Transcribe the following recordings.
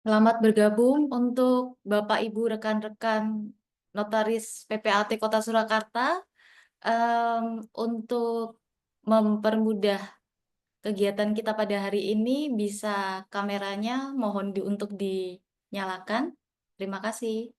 Selamat bergabung untuk Bapak Ibu rekan-rekan Notaris PPAT Kota Surakarta. Em, untuk mempermudah kegiatan kita pada hari ini, bisa kameranya mohon untuk dinyalakan. Terima kasih.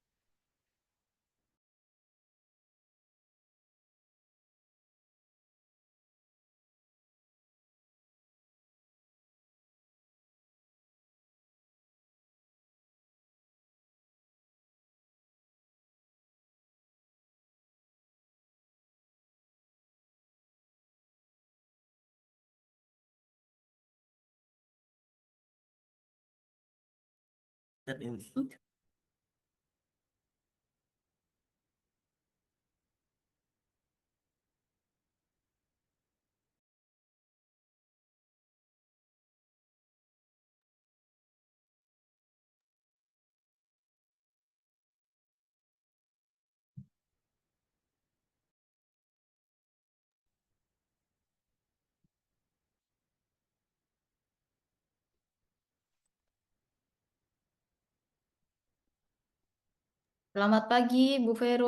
Selamat pagi, Bu Vero.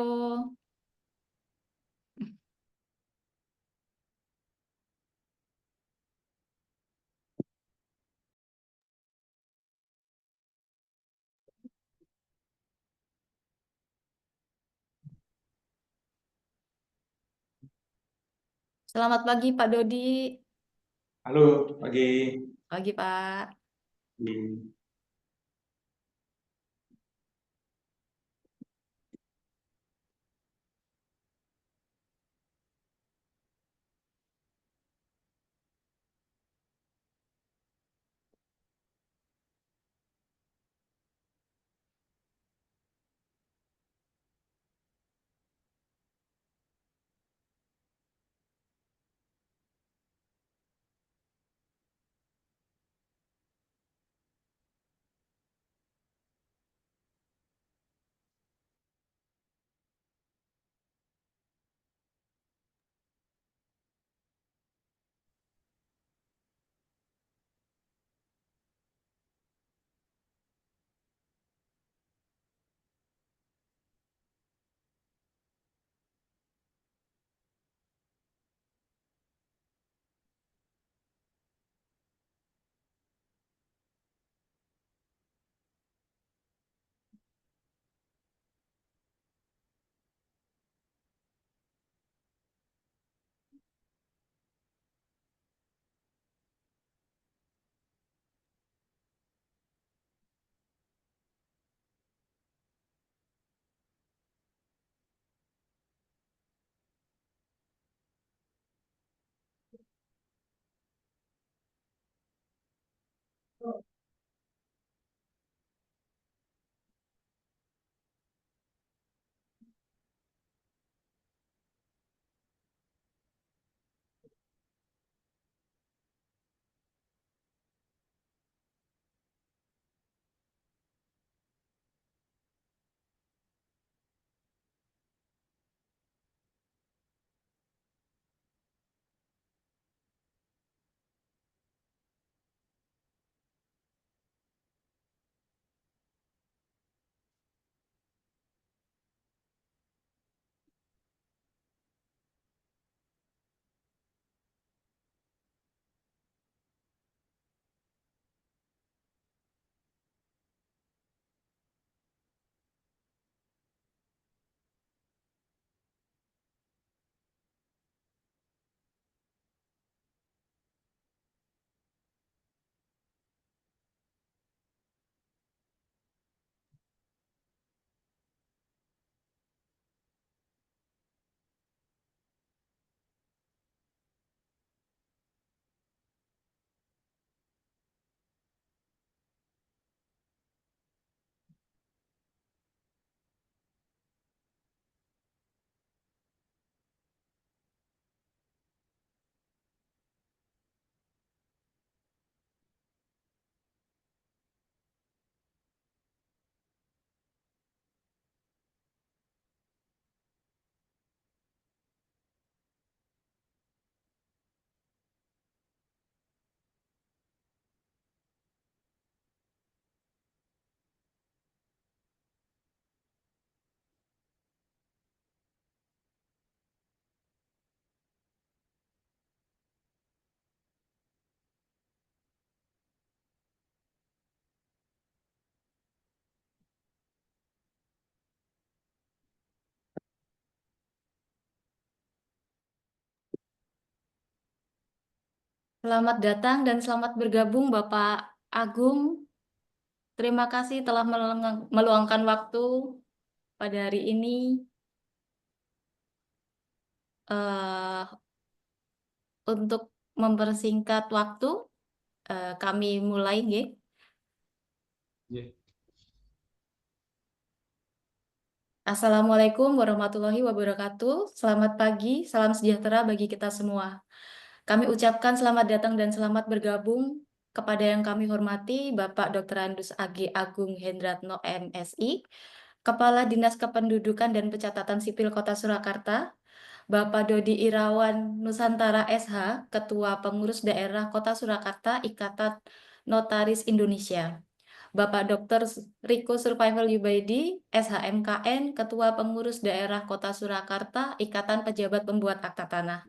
Selamat pagi, Pak Dodi. Halo, pagi. Pagi, Pak. Selamat datang dan selamat bergabung Bapak Agung. Terima kasih telah meluangkan waktu pada hari ini. eh, untuk mempersingkat waktu, kami mulai, nggih. Nggih. Assalamualaikum warahmatullahi wabarakatuh. Selamat pagi, salam sejahtera bagi kita semua. Kami ucapkan selamat datang dan selamat bergabung kepada yang kami hormati Bapak Dr. Andus AG Agung Hendratno MSI, Kepala Dinas Kependudukan dan Pencatatan Sipil Kota Surakarta, Bapak Dodi Irawan Nusantara SH, Ketua Pengurus Daerah Kota Surakarta Ikatan Notaris Indonesia. Bapak Dr. Riko Survival Yubaidi, SHMKN, Ketua Pengurus Daerah Kota Surakarta Ikatan Pejabat Pembuat Akta Tanah,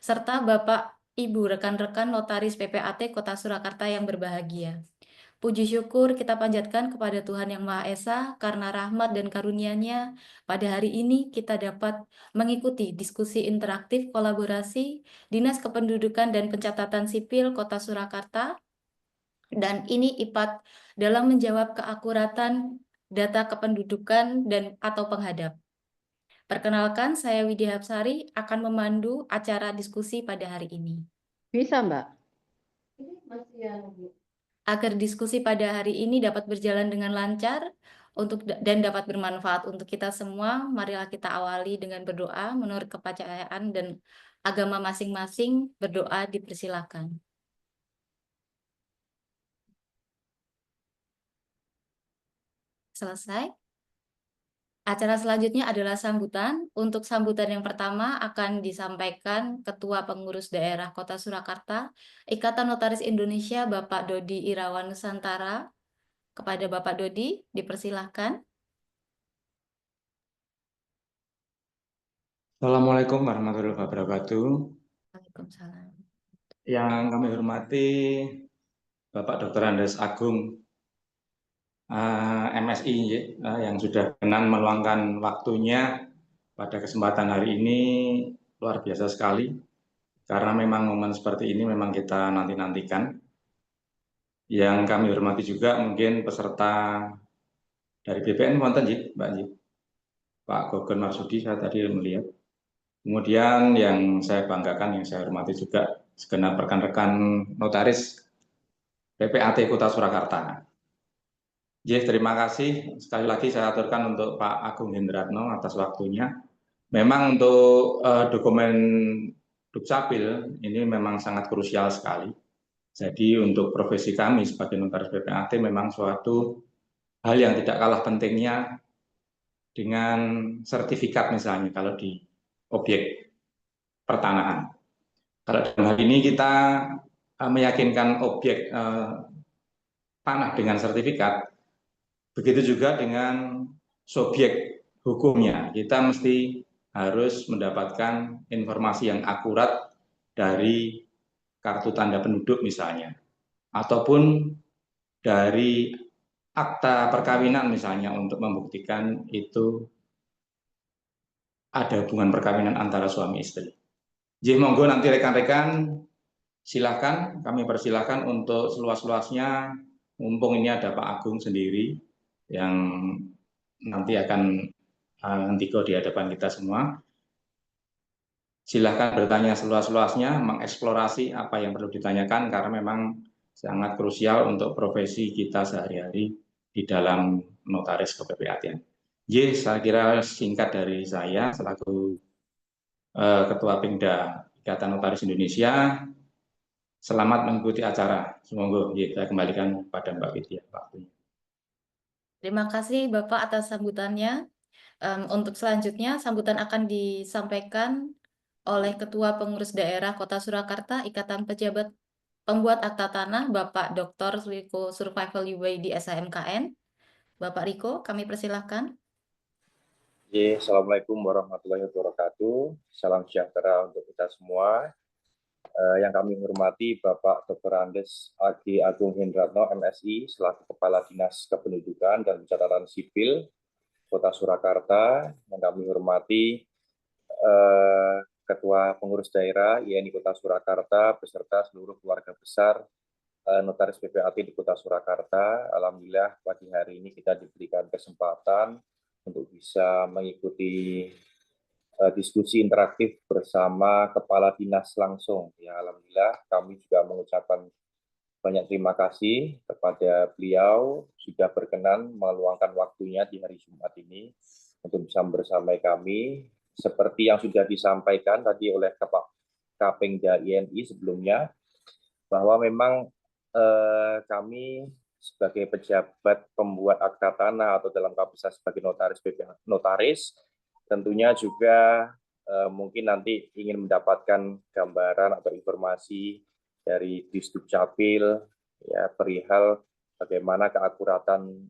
serta Bapak Ibu rekan-rekan notaris PPAT Kota Surakarta yang berbahagia. Puji syukur kita panjatkan kepada Tuhan Yang Maha Esa karena rahmat dan karunia-Nya pada hari ini kita dapat mengikuti diskusi interaktif kolaborasi Dinas Kependudukan dan Pencatatan Sipil Kota Surakarta, dan ini IPAT dalam menjawab keakuratan data kependudukan dan atau penghadap. Perkenalkan, saya Widya Hapsari akan memandu acara diskusi pada hari ini. Bisa, Mbak. Agar diskusi pada hari ini dapat berjalan dengan lancar dan dapat bermanfaat untuk kita semua, marilah kita awali dengan berdoa menurut kepercayaan dan agama masing-masing. Berdoa dipersilakan. Selesai. Acara selanjutnya adalah sambutan. Untuk sambutan yang pertama akan disampaikan Ketua Pengurus Daerah Kota Surakarta, Ikatan Notaris Indonesia, Bapak Dodi Irawan Nusantara. Kepada Bapak Dodi, dipersilahkan. Assalamualaikum warahmatullahi wabarakatuh. Waalaikumsalam. Yang kami hormati Bapak Dr. Andes Agung MSI yang sudah berkenan meluangkan waktunya pada kesempatan hari ini, luar biasa sekali. Karena memang momen seperti ini memang kita nanti-nantikan. Yang kami hormati juga mungkin peserta dari BPN wonten Mbak Ji. Pak Gogon Marsudi saya tadi melihat. Kemudian yang saya banggakan, yang saya hormati juga segenap rekan-rekan notaris PPAT Kota Surakarta. Terima kasih. Sekali lagi saya aturkan untuk Pak Agung Hendratno atas waktunya. Memang untuk dokumen Dukcapil ini memang sangat krusial sekali. Jadi untuk profesi kami sebagai notaris PPAT memang suatu hal yang tidak kalah pentingnya dengan sertifikat misalnya kalau di objek pertanahan. Kalau dalam hal ini kita meyakinkan objek tanah dengan sertifikat, begitu juga dengan subjek hukumnya. Kita mesti harus mendapatkan informasi yang akurat dari kartu tanda penduduk misalnya, ataupun dari akta perkawinan misalnya untuk membuktikan itu ada hubungan perkawinan antara suami istri. Jadi monggo nanti rekan-rekan silakan, kami persilahkan untuk seluas-luasnya, mumpung ini ada Pak Agung sendiri yang nanti akan ngendiko di hadapan kita semua. Silakan bertanya seluas-luasnya, mengeksplorasi apa yang perlu ditanyakan karena memang sangat krusial untuk profesi kita sehari-hari di dalam notaris keppa-an. Saya kira singkat dari saya selaku Ketua Pengda Ikatan Notaris Indonesia. Selamat mengikuti acara. Semoga saya kembalikan pada Mbak Widya. Terima kasih Bapak atas sambutannya. Untuk selanjutnya, sambutan akan disampaikan oleh Ketua Pengurus Daerah Kota Surakarta Ikatan Pejabat Pembuat Akta Tanah, Bapak Dr. Riko Survival Yubaidi SHMKN. Bapak Riko, kami persilahkan. Assalamualaikum warahmatullahi wabarakatuh. Salam sejahtera untuk kita semua. Yang kami hormati Bapak Dr. Andes AG Agung Hendratno MSI selaku Kepala Dinas Kependudukan dan Pencatatan Sipil Kota Surakarta. Yang kami hormati Ketua Pengurus Daerah IAIN Kota Surakarta beserta seluruh keluarga besar Notaris PPAT di Kota Surakarta. Alhamdulillah pagi hari ini kita diberikan kesempatan untuk bisa mengikuti diskusi interaktif bersama Kepala Dinas langsung. Ya, alhamdulillah kami juga mengucapkan banyak terima kasih kepada beliau sudah berkenan meluangkan waktunya di hari Jumat ini untuk bisa bersama kami. Seperti yang sudah disampaikan tadi oleh Kapengda INI sebelumnya, bahwa memang kami sebagai pejabat pembuat akta tanah atau dalam kapasitas sebagai notaris tentunya juga mungkin nanti ingin mendapatkan gambaran atau informasi dari Disdukcapil ya perihal bagaimana keakuratan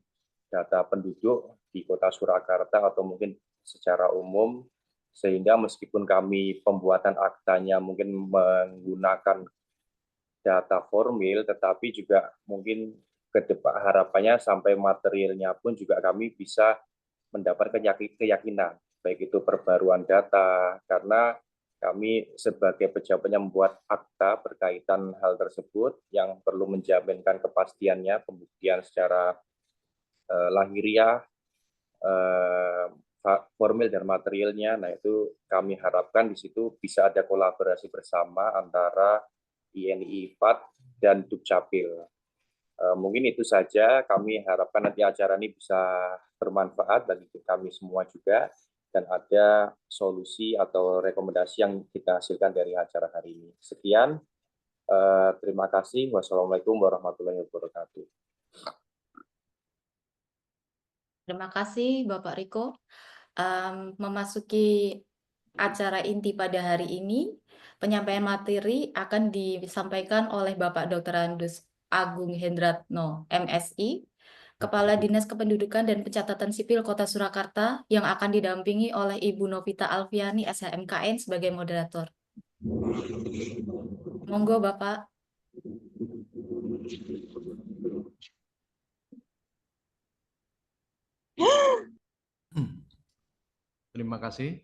data penduduk di Kota Surakarta atau mungkin secara umum, sehingga meskipun kami pembuatan aktanya mungkin menggunakan data formil, tetapi juga mungkin ke depan harapannya sampai materialnya pun juga kami bisa mendapat keyakinan, baik itu perbaruan data, karena kami sebagai pejabat yang membuat akta berkaitan hal tersebut yang perlu menjaminkan kepastiannya, pembuktian secara lahiriah, formil dan materialnya. Nah, itu kami harapkan di situ bisa ada kolaborasi bersama antara INI IFAD dan Dukcapil. Mungkin itu saja, kami harapkan nanti acara ini bisa bermanfaat bagi kami semua juga, dan ada solusi atau rekomendasi yang kita hasilkan dari acara hari ini. Sekian, terima kasih. Wassalamualaikum warahmatullahi wabarakatuh. Terima kasih Bapak Riko. Memasuki acara inti pada hari ini, penyampaian materi akan disampaikan oleh Bapak Dr. Andus Agung Hendratno, MSI, Kepala Dinas Kependudukan dan Pencatatan Sipil Kota Surakarta, yang akan didampingi oleh Ibu Novita Alfiani, SHMKN, sebagai moderator. Monggo Bapak. Terima kasih.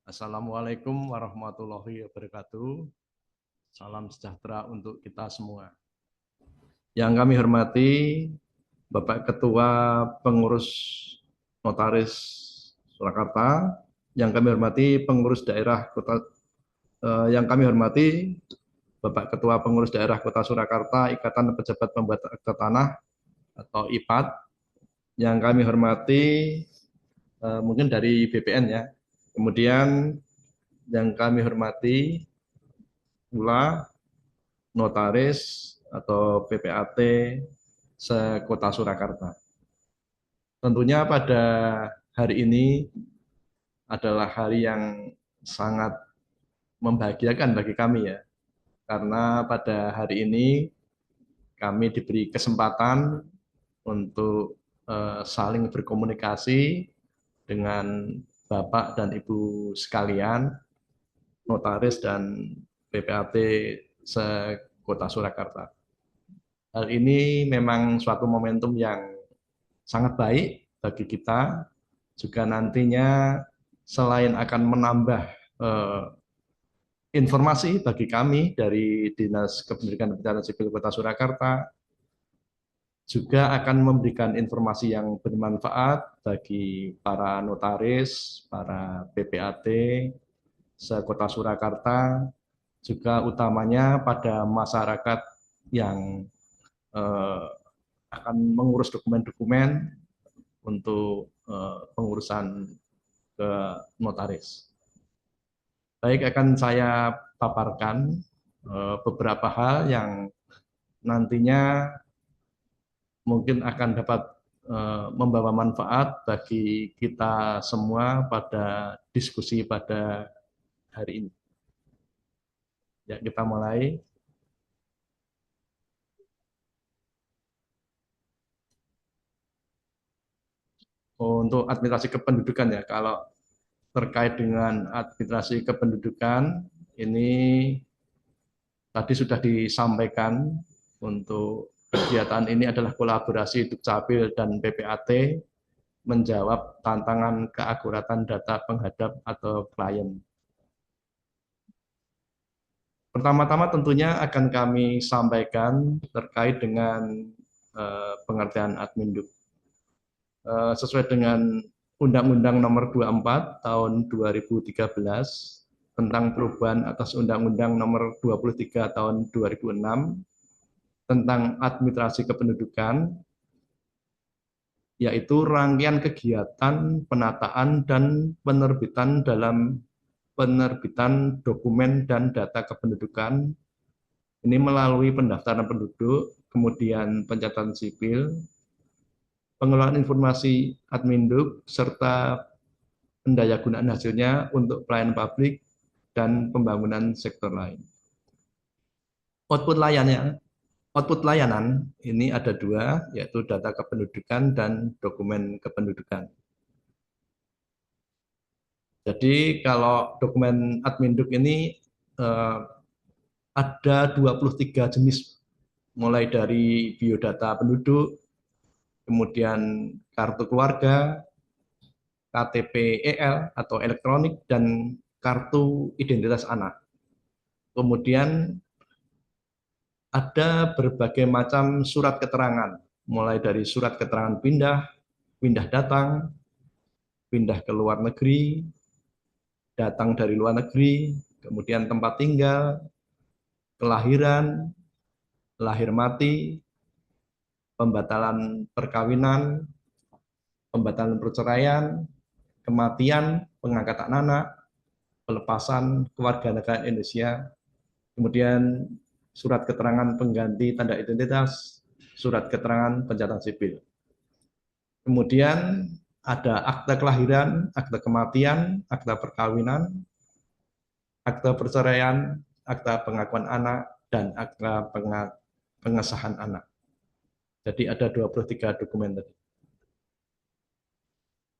Assalamualaikum warahmatullahi wabarakatuh. Salam sejahtera untuk kita semua. Yang kami hormati Bapak Ketua Pengurus Notaris Surakarta, yang kami hormati pengurus daerah Kota, yang kami hormati Bapak Ketua Pengurus Daerah Kota Surakarta, Ikatan Pejabat Pembuat Akta Tanah atau IPAT, yang kami hormati mungkin dari BPN ya. Kemudian yang kami hormati pula notaris atau PPAT se-Kota Surakarta. Tentunya pada hari ini adalah hari yang sangat membahagiakan bagi kami ya. Karena pada hari ini kami diberi kesempatan untuk saling berkomunikasi dengan Bapak dan Ibu sekalian, notaris dan PPAT se-Kota Surakarta. Hal ini memang suatu momentum yang sangat baik bagi kita, juga nantinya selain akan menambah informasi bagi kami dari Dinas Kependudukan dan Pencatatan Sipil Kota Surakarta, juga akan memberikan informasi yang bermanfaat bagi para notaris, para PPAT se-Kota Surakarta, juga utamanya pada masyarakat yang akan mengurus dokumen-dokumen untuk pengurusan ke notaris. Baik, akan saya paparkan beberapa hal yang nantinya mungkin akan dapat membawa manfaat bagi kita semua pada diskusi pada hari ini. Ya, kita mulai. Untuk administrasi kependudukan ya, kalau terkait dengan administrasi kependudukan, ini tadi sudah disampaikan untuk kegiatan ini adalah kolaborasi Dukcapil dan PPAT menjawab tantangan keakuratan data penghadap atau klien. Pertama-tama tentunya akan kami sampaikan terkait dengan pengertian Adminduk. Sesuai dengan Undang-Undang Nomor 24 Tahun 2013 tentang perubahan atas Undang-Undang Nomor 23 Tahun 2006 tentang administrasi kependudukan, yaitu rangkaian kegiatan penataan dan penerbitan dalam penerbitan dokumen dan data kependudukan ini melalui pendaftaran penduduk, kemudian pencatatan sipil, pengelolaan informasi Adminduk, serta pendayagunaan hasilnya untuk pelayanan publik dan pembangunan sektor lain. Output layanan ini ada dua, yaitu data kependudukan dan dokumen kependudukan. Jadi kalau dokumen Adminduk ini ada 23 jenis, mulai dari biodata penduduk, kemudian kartu keluarga, KTP EL atau elektronik, dan kartu identitas anak. Kemudian ada berbagai macam surat keterangan, mulai dari surat keterangan pindah datang, pindah ke luar negeri, datang dari luar negeri, kemudian tempat tinggal, kelahiran, lahir mati, pembatalan perkawinan, pembatalan perceraian, kematian, pengangkatan anak, pelepasan kewarganegaraan Indonesia, kemudian surat keterangan pengganti tanda identitas, surat keterangan pencatatan sipil. Kemudian ada akta kelahiran, akta kematian, akta perkawinan, akta perceraian, akta pengakuan anak, dan akta pengesahan anak. Jadi ada 23 dokumen tadi.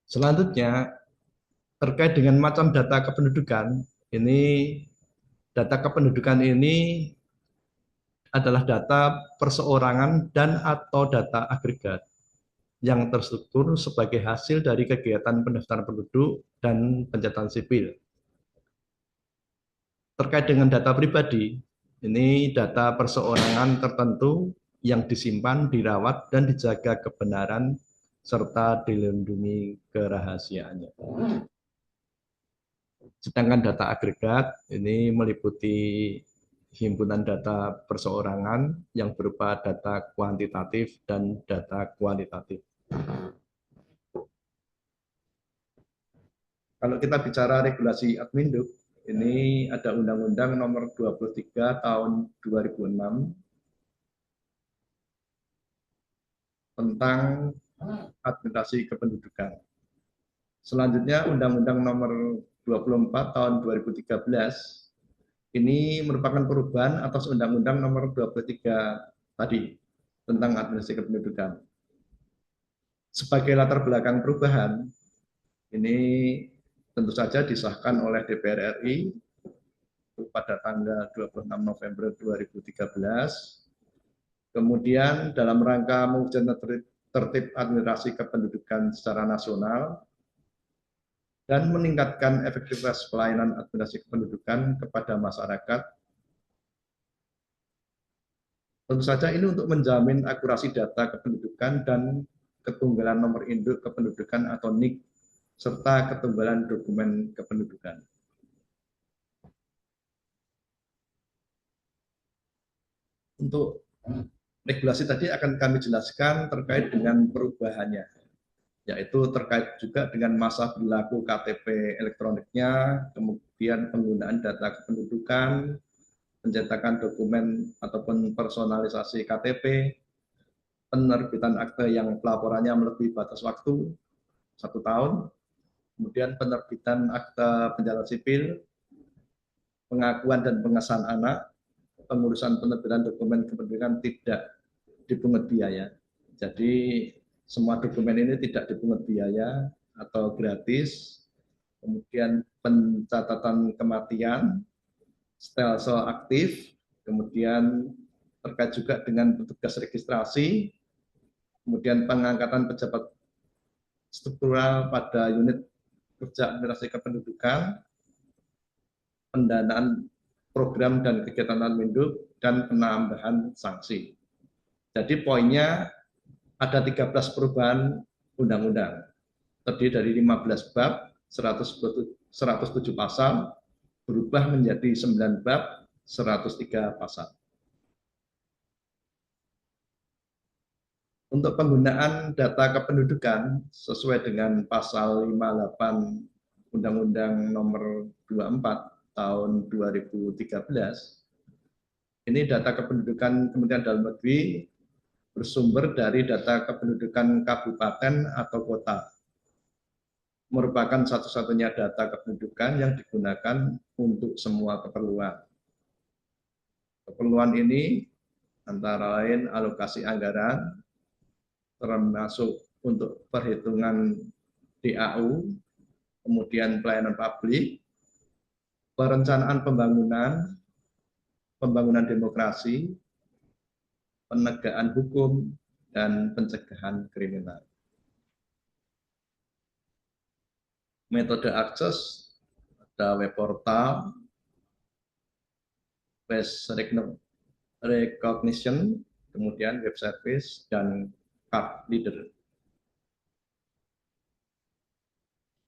Selanjutnya, terkait dengan macam data kependudukan, data kependudukan ini adalah data perseorangan dan atau data agregat yang terstruktur sebagai hasil dari kegiatan pendaftaran penduduk dan pencatatan sipil. Terkait dengan data pribadi, ini data perseorangan tertentu yang disimpan, dirawat, dan dijaga kebenaran serta dilindungi kerahasiaannya. Sedangkan data agregat ini meliputi himpunan data perseorangan yang berupa data kuantitatif dan data kualitatif. Kalau kita bicara regulasi Adminduk, ini ada Undang-Undang Nomor 23 Tahun 2006 tentang administrasi kependudukan. Selanjutnya Undang-Undang Nomor 24 Tahun 2013 ini merupakan perubahan atas Undang-Undang Nomor 23 tadi tentang administrasi kependudukan. Sebagai latar belakang perubahan, ini tentu saja disahkan oleh DPR RI pada tanggal 26 November 2013. Kemudian dalam rangka mewujudkan tertib administrasi kependudukan secara nasional dan meningkatkan efektivitas pelayanan administrasi kependudukan kepada masyarakat. Tentu saja ini untuk menjamin akurasi data kependudukan dan ketunggalan nomor induk kependudukan atau NIK, serta ketunggalan dokumen kependudukan. Untuk regulasi tadi akan kami jelaskan terkait dengan perubahannya, yaitu terkait juga dengan masa berlaku KTP elektroniknya, kemudian penggunaan data kependudukan, pencetakan dokumen ataupun personalisasi KTP, penerbitan akte yang pelaporannya melebihi batas waktu 1 tahun, kemudian penerbitan akte pencatatan sipil, pengakuan dan pengesahan anak, pengurusan penerbitan dokumen kependudukan tidak dipungut biaya. Jadi semua dokumen ini tidak dipungut biaya atau gratis. Kemudian pencatatan kematian, stelsel aktif, kemudian terkait juga dengan petugas registrasi, kemudian pengangkatan pejabat struktural pada unit kerja administrasi kependudukan, pendanaan program dan kegiatan Adminduk, dan penambahan sanksi. Jadi poinnya ada 13 perubahan undang-undang, terdiri dari 15 bab, 107 pasal, berubah menjadi 9 bab, 103 pasal. Untuk penggunaan data kependudukan sesuai dengan pasal 58 Undang-Undang Nomor 24 tahun 2013, ini data kependudukan Kementerian Dalam Negeri bersumber dari data kependudukan kabupaten atau kota. Merupakan satu-satunya data kependudukan yang digunakan untuk semua keperluan. Keperluan ini antara lain alokasi anggaran, termasuk untuk perhitungan DAU, kemudian pelayanan publik, perencanaan pembangunan demokrasi, penegakan hukum, dan pencegahan kriminal. Metode akses, ada web portal, face recognition, kemudian web service, dan card leader.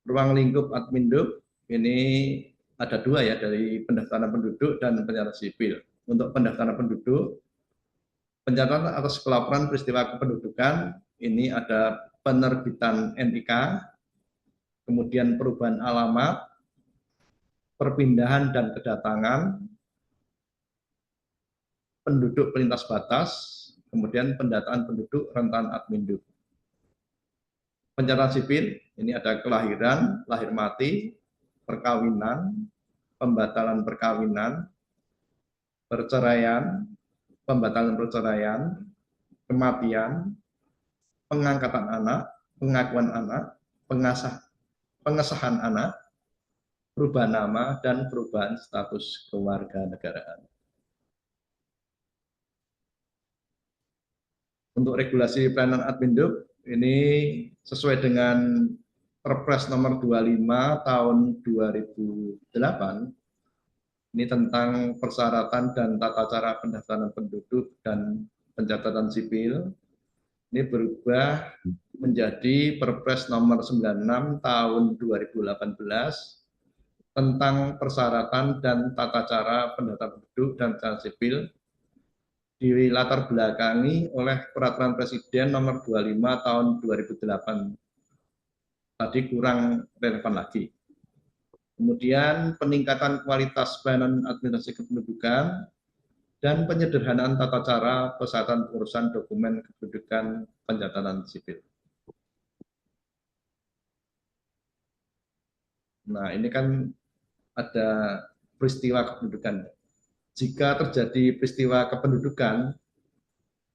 Ruang lingkup Adminduk ini ada dua ya, dari pendaftaran penduduk dan pencatatan sipil. Untuk pendaftaran penduduk, pencatatan atas pelaporan peristiwa kependudukan, ini ada penerbitan NIK, kemudian perubahan alamat, perpindahan dan kedatangan, penduduk pelintas batas, kemudian pendataan penduduk rentan Adminduk. Pencatatan sipil, ini ada kelahiran, lahir mati, perkawinan, pembatalan perkawinan, perceraian, pembatalan perceraian, kematian, pengangkatan anak, pengakuan anak, pengesahan anak, perubahan nama, dan perubahan status kewarganegaraan. Untuk regulasi pelayanan Adminduk, ini sesuai dengan Perpres nomor 25 tahun 2008, ini tentang persyaratan dan tata cara pendaftaran penduduk dan pencatatan sipil. Ini berubah menjadi Perpres nomor 96 tahun 2018 tentang persyaratan dan tata cara pendaftaran penduduk dan pencatatan sipil, dilatar belakangi oleh Peraturan Presiden nomor 25 tahun 2008. Tadi kurang relevan lagi. Kemudian peningkatan kualitas pelayanan administrasi kependudukan dan penyederhanaan tata cara persyaratan urusan dokumen kependudukan pencatatan sipil. Nah, ini kan ada peristiwa kependudukan. Jika terjadi peristiwa kependudukan,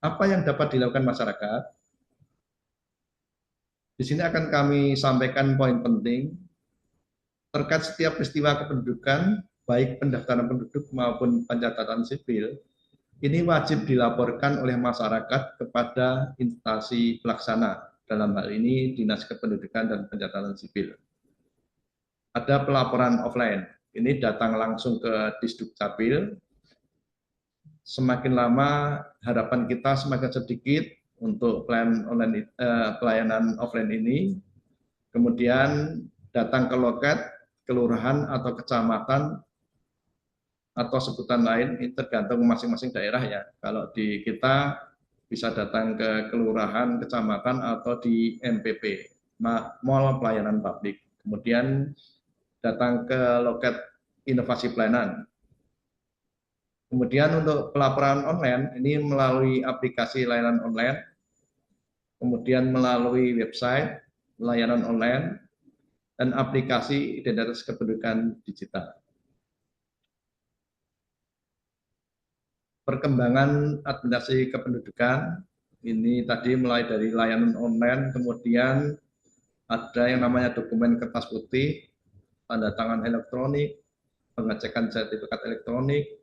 apa yang dapat dilakukan masyarakat? Di sini akan kami sampaikan poin penting terkait setiap peristiwa kependudukan, baik pendaftaran penduduk maupun pencatatan sipil. Ini wajib dilaporkan oleh masyarakat kepada instansi pelaksana, dalam hal ini Dinas Kependudukan dan Pencatatan Sipil. Ada pelaporan offline, ini datang langsung ke Disdukcapil. Semakin lama harapan kita semakin sedikit untuk pelayanan offline ini. Kemudian datang ke loket, kelurahan atau kecamatan atau sebutan lain, ini tergantung masing-masing daerah ya. Kalau di kita bisa datang ke kelurahan, kecamatan atau di MPP, Mall Pelayanan Publik. Kemudian datang ke loket inovasi pelayanan. Kemudian untuk pelaporan online, ini melalui aplikasi layanan online, kemudian melalui website layanan online, dan aplikasi identitas kependudukan digital. Perkembangan administrasi kependudukan, ini tadi mulai dari layanan online, kemudian ada yang namanya dokumen kertas putih, tanda tangan elektronik, pengecekan sertifikat elektronik,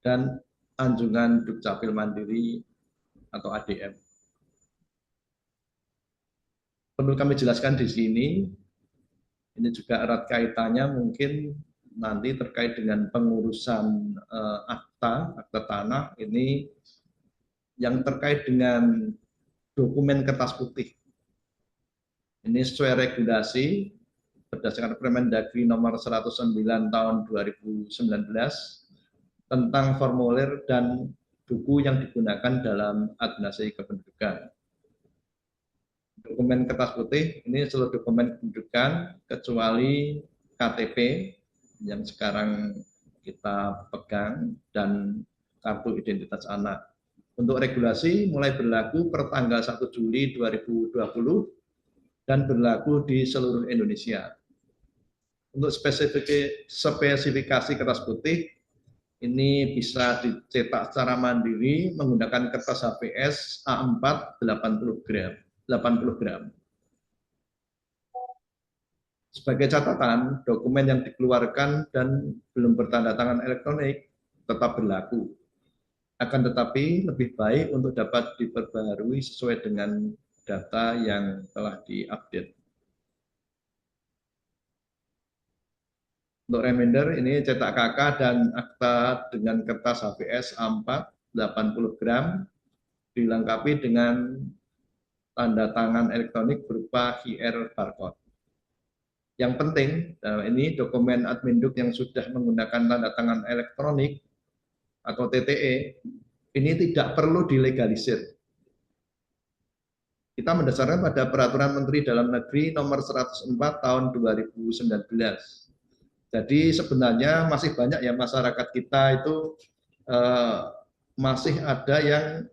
dan anjungan Dukcapil Mandiri atau ADM. Perlu kami jelaskan di sini, ini juga erat kaitannya mungkin nanti terkait dengan pengurusan akta tanah ini yang terkait dengan dokumen kertas putih. Ini sesuai regulasi berdasarkan Permendagri nomor 109 tahun 2019 tentang formulir dan buku yang digunakan dalam administrasi kependudukan. Dokumen kertas putih ini seluruh dokumen kependudukan kecuali KTP yang sekarang kita pegang dan kartu identitas anak. Untuk regulasi mulai berlaku per tanggal 1 Juli 2020 dan berlaku di seluruh Indonesia. Untuk spesifikasi kertas putih, ini bisa dicetak secara mandiri menggunakan kertas HVS A4 80 gram. Sebagai catatan, dokumen yang dikeluarkan dan belum bertanda tangan elektronik tetap berlaku. Akan tetapi lebih baik untuk dapat diperbaharui sesuai dengan data yang telah diupdate. Untuk reminder, ini cetak KK dan akta dengan kertas HVS A4 80 gram dilengkapi dengan tanda tangan elektronik berupa QR barcode. Yang penting, ini dokumen Adminduk yang sudah menggunakan tanda tangan elektronik atau TTE, ini tidak perlu dilegalisir. Kita mendasarkan pada Peraturan Menteri Dalam Negeri Nomor 104 Tahun 2019. Jadi sebenarnya masih banyak ya masyarakat kita itu masih ada yang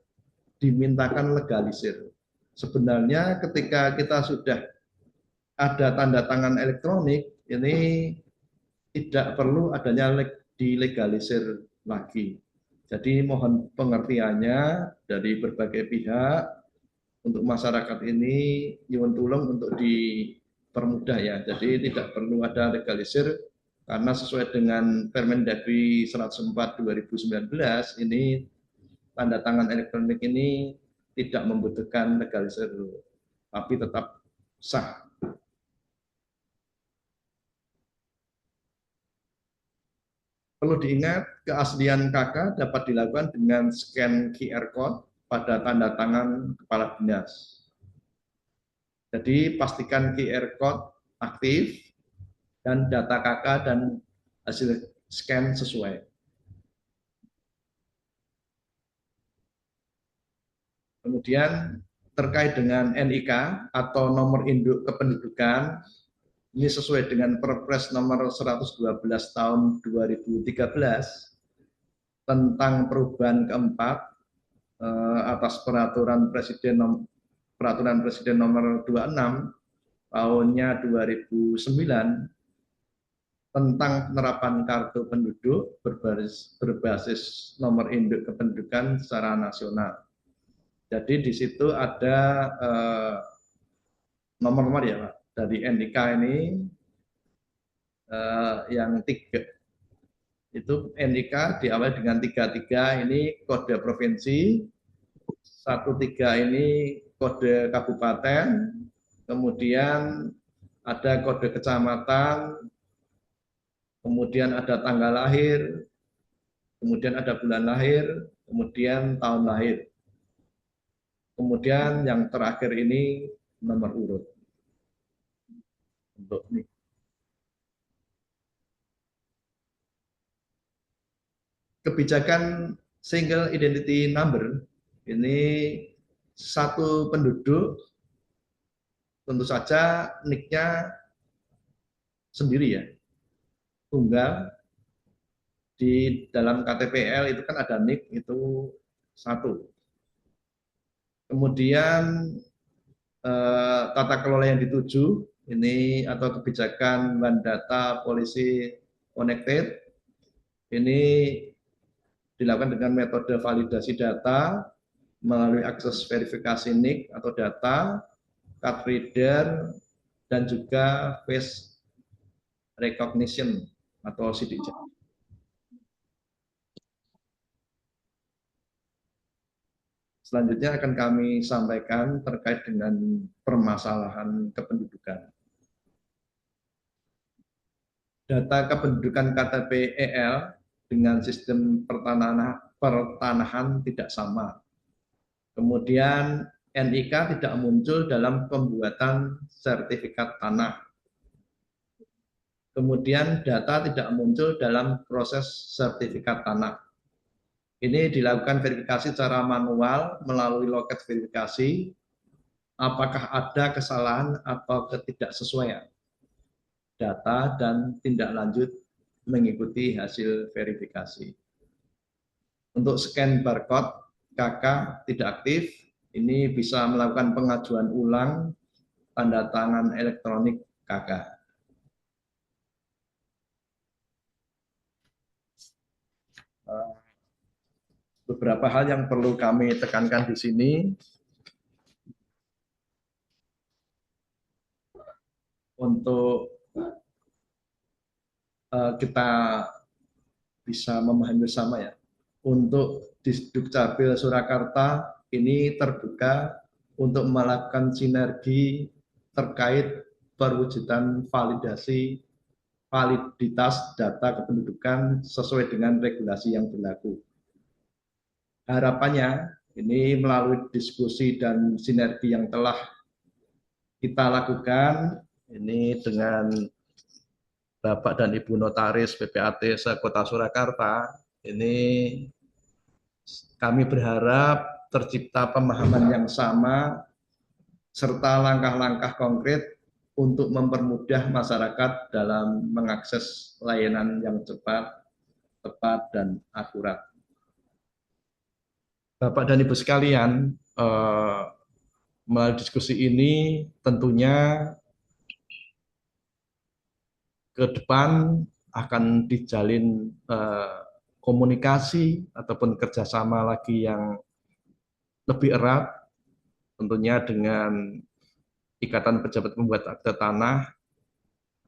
dimintakan legalisir. Sebenarnya ketika kita sudah ada tanda tangan elektronik, ini tidak perlu adanya dilegalisir lagi. Jadi mohon pengertiannya dari berbagai pihak untuk masyarakat ini nyuwun tulung untuk dipermudah ya. Jadi tidak perlu ada legalisir karena sesuai dengan Permendagri 104 2019 ini tanda tangan elektronik ini tidak membutuhkan legalisir tapi tetap sah. Perlu diingat, keaslian KK dapat dilakukan dengan scan QR code pada tanda tangan kepala dinas. Jadi pastikan QR code aktif dan data KK dan hasil scan sesuai. Kemudian terkait dengan NIK atau nomor induk kependudukan, ini sesuai dengan Perpres nomor 112 tahun 2013 tentang perubahan keempat atas Peraturan Presiden nomor 26 tahunnya 2009 tentang penerapan kartu penduduk berbasis nomor induk kependudukan secara nasional. Jadi di situ ada nomor-nomor ya Pak, dari NIK ini yang 3. Itu NIK diawali dengan 33 ini kode provinsi, 13 ini kode kabupaten, kemudian ada kode kecamatan, kemudian ada tanggal lahir, kemudian ada bulan lahir, kemudian tahun lahir. Kemudian yang terakhir ini nomor urut. Untuk ini. Kebijakan single identity number ini satu penduduk tentu saja NIK-nya sendiri ya, tunggal. Di dalam KTPL itu kan ada NIK itu 1. Kemudian tata kelola yang dituju ini atau kebijakan One Data Policy Connected ini dilakukan dengan metode validasi data melalui akses verifikasi NIK atau data, card reader, dan juga face recognition atau sidik jari. Selanjutnya akan kami sampaikan terkait dengan permasalahan kependudukan. data kependudukan KTP EL dengan sistem pertanahan tidak sama. Kemudian NIK tidak muncul dalam pembuatan sertifikat tanah. Kemudian data tidak muncul dalam proses sertifikat tanah. Ini dilakukan verifikasi secara manual melalui loket verifikasi. Apakah ada kesalahan atau ketidaksesuaian data dan tindak lanjut mengikuti hasil verifikasi. Untuk scan barcode KK tidak aktif, ini bisa melakukan pengajuan ulang tanda tangan elektronik KK. Beberapa hal yang perlu kami tekankan di sini. Untuk kita bisa memahami bersama ya. Untuk Disdukcapil Surakarta ini terbuka untuk melakukan sinergi terkait perwujudan validitas data kependudukan sesuai dengan regulasi yang berlaku. Harapannya ini melalui diskusi dan sinergi yang telah kita lakukan ini dengan Bapak dan Ibu Notaris PPAT se-Kota Surakarta, ini kami berharap tercipta pemahaman yang sama serta langkah-langkah konkret untuk mempermudah masyarakat dalam mengakses layanan yang cepat, tepat, dan akurat. Bapak dan Ibu sekalian, melalui diskusi ini tentunya ke depan akan dijalin komunikasi ataupun kerjasama lagi yang lebih erat, tentunya dengan Ikatan Pejabat Pembuat Akte Tanah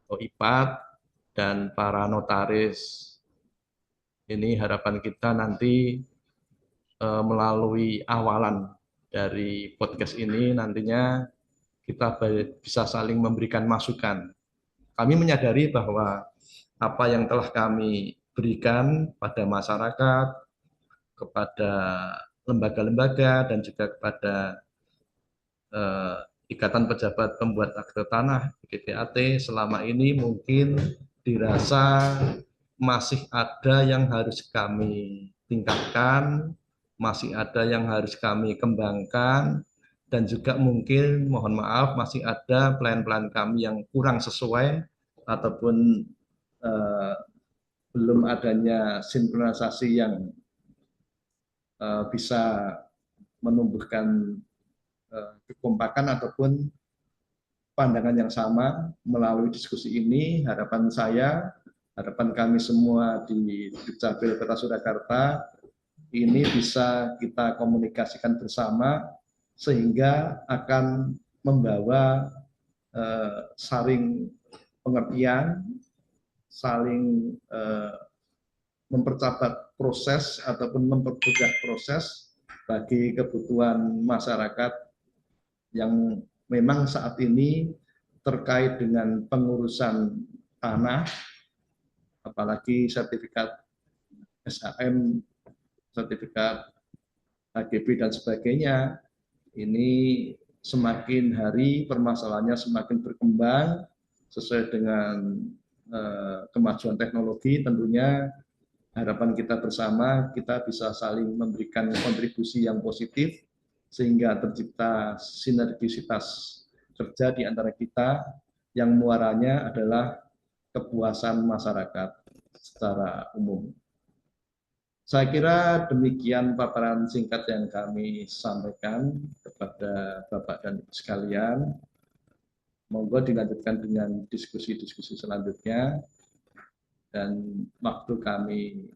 atau IPAT dan para notaris. Ini harapan kita nanti melalui awalan dari podcast ini nantinya kita bisa saling memberikan masukan. Kami menyadari bahwa apa yang telah kami berikan pada masyarakat, kepada lembaga-lembaga, dan juga kepada Ikatan Pejabat Pembuat Akte Tanah, IPAT, selama ini mungkin dirasa masih ada yang harus kami tingkatkan, masih ada yang harus kami kembangkan, dan juga mungkin mohon maaf masih ada plan-plan kami yang kurang sesuai ataupun belum adanya sinkronisasi yang bisa menumbuhkan kekompakan ataupun pandangan yang sama. Melalui diskusi ini harapan saya, harapan kami semua di Dukcapil Kota Surakarta ini bisa kita komunikasikan bersama sehingga akan membawa saling pengertian, saling mempercepat proses ataupun mempermudah proses bagi kebutuhan masyarakat yang memang saat ini terkait dengan pengurusan tanah, apalagi sertifikat SHM, sertifikat HGB dan sebagainya, ini semakin hari permasalahannya semakin berkembang sesuai dengan kemajuan teknologi. Tentunya harapan kita bersama kita bisa saling memberikan kontribusi yang positif sehingga tercipta sinergisitas kerja di antara kita yang muaranya adalah kepuasan masyarakat secara umum. Saya kira demikian paparan singkat yang kami sampaikan kepada Bapak dan Ibu sekalian. Monggo dilanjutkan dengan diskusi-diskusi selanjutnya. Dan waktu kami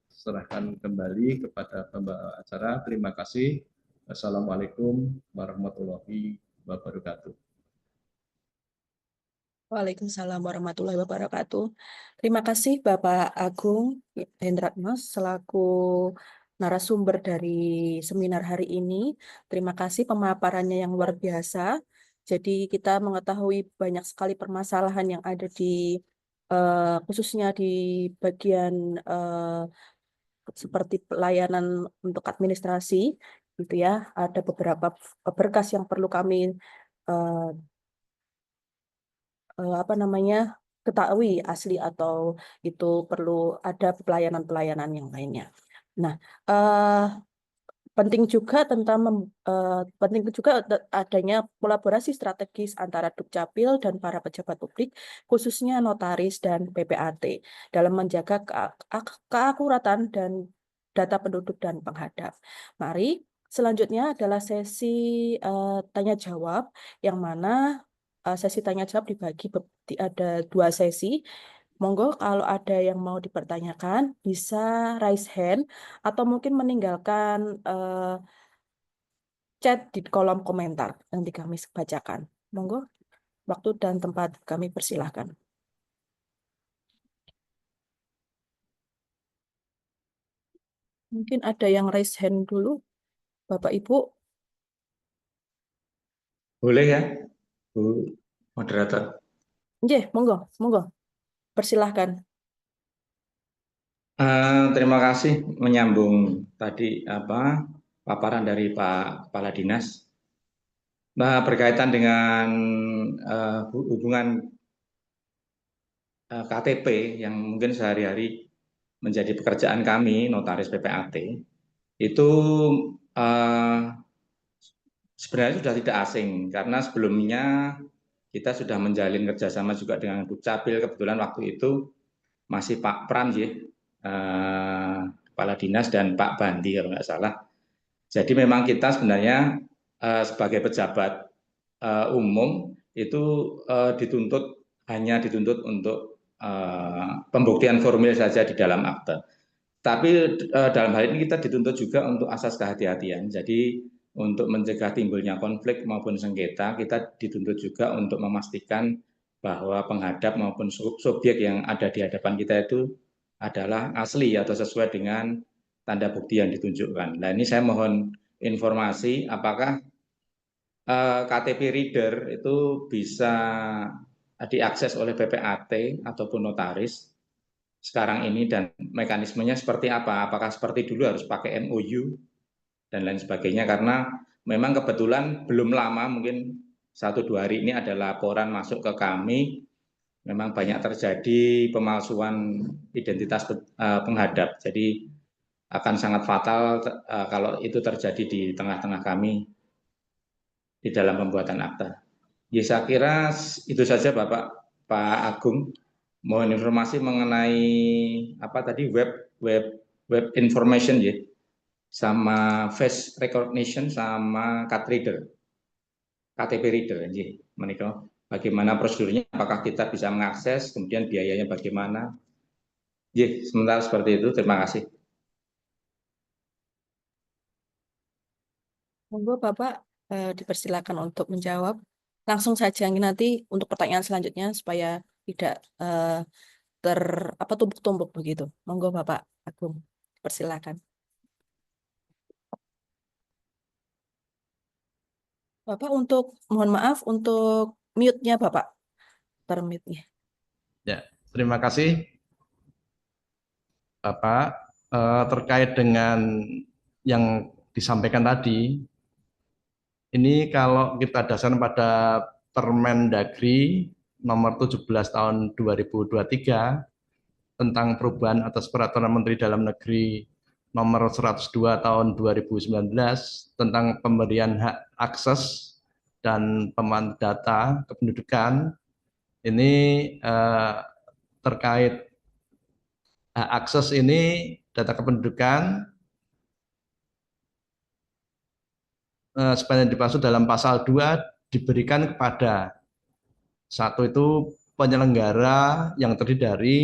serahkan kembali kepada pembawa acara. Terima kasih. Assalamualaikum warahmatullahi wabarakatuh. Waalaikumsalam warahmatullahi wabarakatuh. Terima kasih Bapak Agung Hendratno selaku narasumber dari seminar hari ini. Terima kasih pemaparannya yang luar biasa. Jadi kita mengetahui banyak sekali permasalahan yang ada di khususnya di bagian seperti pelayanan untuk administrasi, gitu ya. Ada beberapa berkas yang perlu kami eh, ketahui asli atau itu perlu ada pelayanan-pelayanan yang lainnya. Nah, penting juga adanya kolaborasi strategis antara Dukcapil dan para pejabat publik, khususnya notaris dan PPAT, dalam menjaga keakuratan dan data penduduk dan penghadap. Mari, selanjutnya adalah sesi tanya jawab, yang mana sesi tanya jawab dibagi ada 2 sesi. Monggo kalau ada yang mau dipertanyakan bisa raise hand atau mungkin meninggalkan chat di kolom komentar, nanti kami bacakan. Monggo, waktu dan tempat kami persilahkan. Mungkin ada yang raise hand dulu, Bapak Ibu. Boleh ya, Bu Moderator? Monggo, monggo. Persilahkan. Terima kasih menyambung tadi paparan dari Pak Kepala Dinas. Berkaitan dengan hubungan KTP yang mungkin sehari-hari menjadi pekerjaan kami, notaris PPAT, itu sebenarnya sudah tidak asing, karena sebelumnya kita sudah menjalin kerjasama juga dengan Dukcapil. Kebetulan waktu itu masih Pak Pram, Kepala Dinas, dan Pak Bandi kalau nggak salah. Jadi memang kita sebenarnya sebagai pejabat umum itu hanya dituntut untuk pembuktian formil saja di dalam akte. Tapi dalam hal ini kita dituntut juga untuk asas kehati-hatian. Jadi untuk mencegah timbulnya konflik maupun sengketa, kita dituntut juga untuk memastikan bahwa penghadap maupun subjek yang ada di hadapan kita itu adalah asli atau sesuai dengan tanda bukti yang ditunjukkan. Nah, ini saya mohon informasi apakah KTP reader itu bisa diakses oleh PPAT ataupun notaris sekarang ini, dan mekanismenya seperti apa? Apakah seperti dulu harus pakai MOU dan lain sebagainya? Karena memang kebetulan belum lama, mungkin 1-2 hari ini ada laporan masuk ke kami, memang banyak terjadi pemalsuan identitas penghadap. Jadi akan sangat fatal kalau itu terjadi di tengah-tengah kami di dalam pembuatan akta. Ya, saya kira itu saja Pak Agung. Mohon informasi mengenai web information ya, sama face recognition sama KTP reader ya, menika. Bagaimana prosedurnya? Apakah kita bisa mengakses? Kemudian biayanya bagaimana? Ya, sementara seperti itu. Terima kasih. Monggo Bapak dipersilakan untuk menjawab. Langsung saja nanti untuk pertanyaan selanjutnya supaya tidak tumpuk-tumpuk begitu. Monggo Bapak Agung, persilakan. Bapak mohon maaf untuk mute-nya Bapak, termute-nya. Ya, terima kasih Bapak. Terkait dengan yang disampaikan tadi, ini kalau kita dasarkan pada Permendagri nomor 17 tahun 2023 tentang perubahan atas peraturan Menteri Dalam Negeri nomor 102 tahun 2019 tentang pemberian hak akses dan pemantauan data kependudukan, ini terkait hak akses ini data kependudukan sepanjang dimaksud dalam pasal 2 diberikan kepada satu itu penyelenggara yang terdiri dari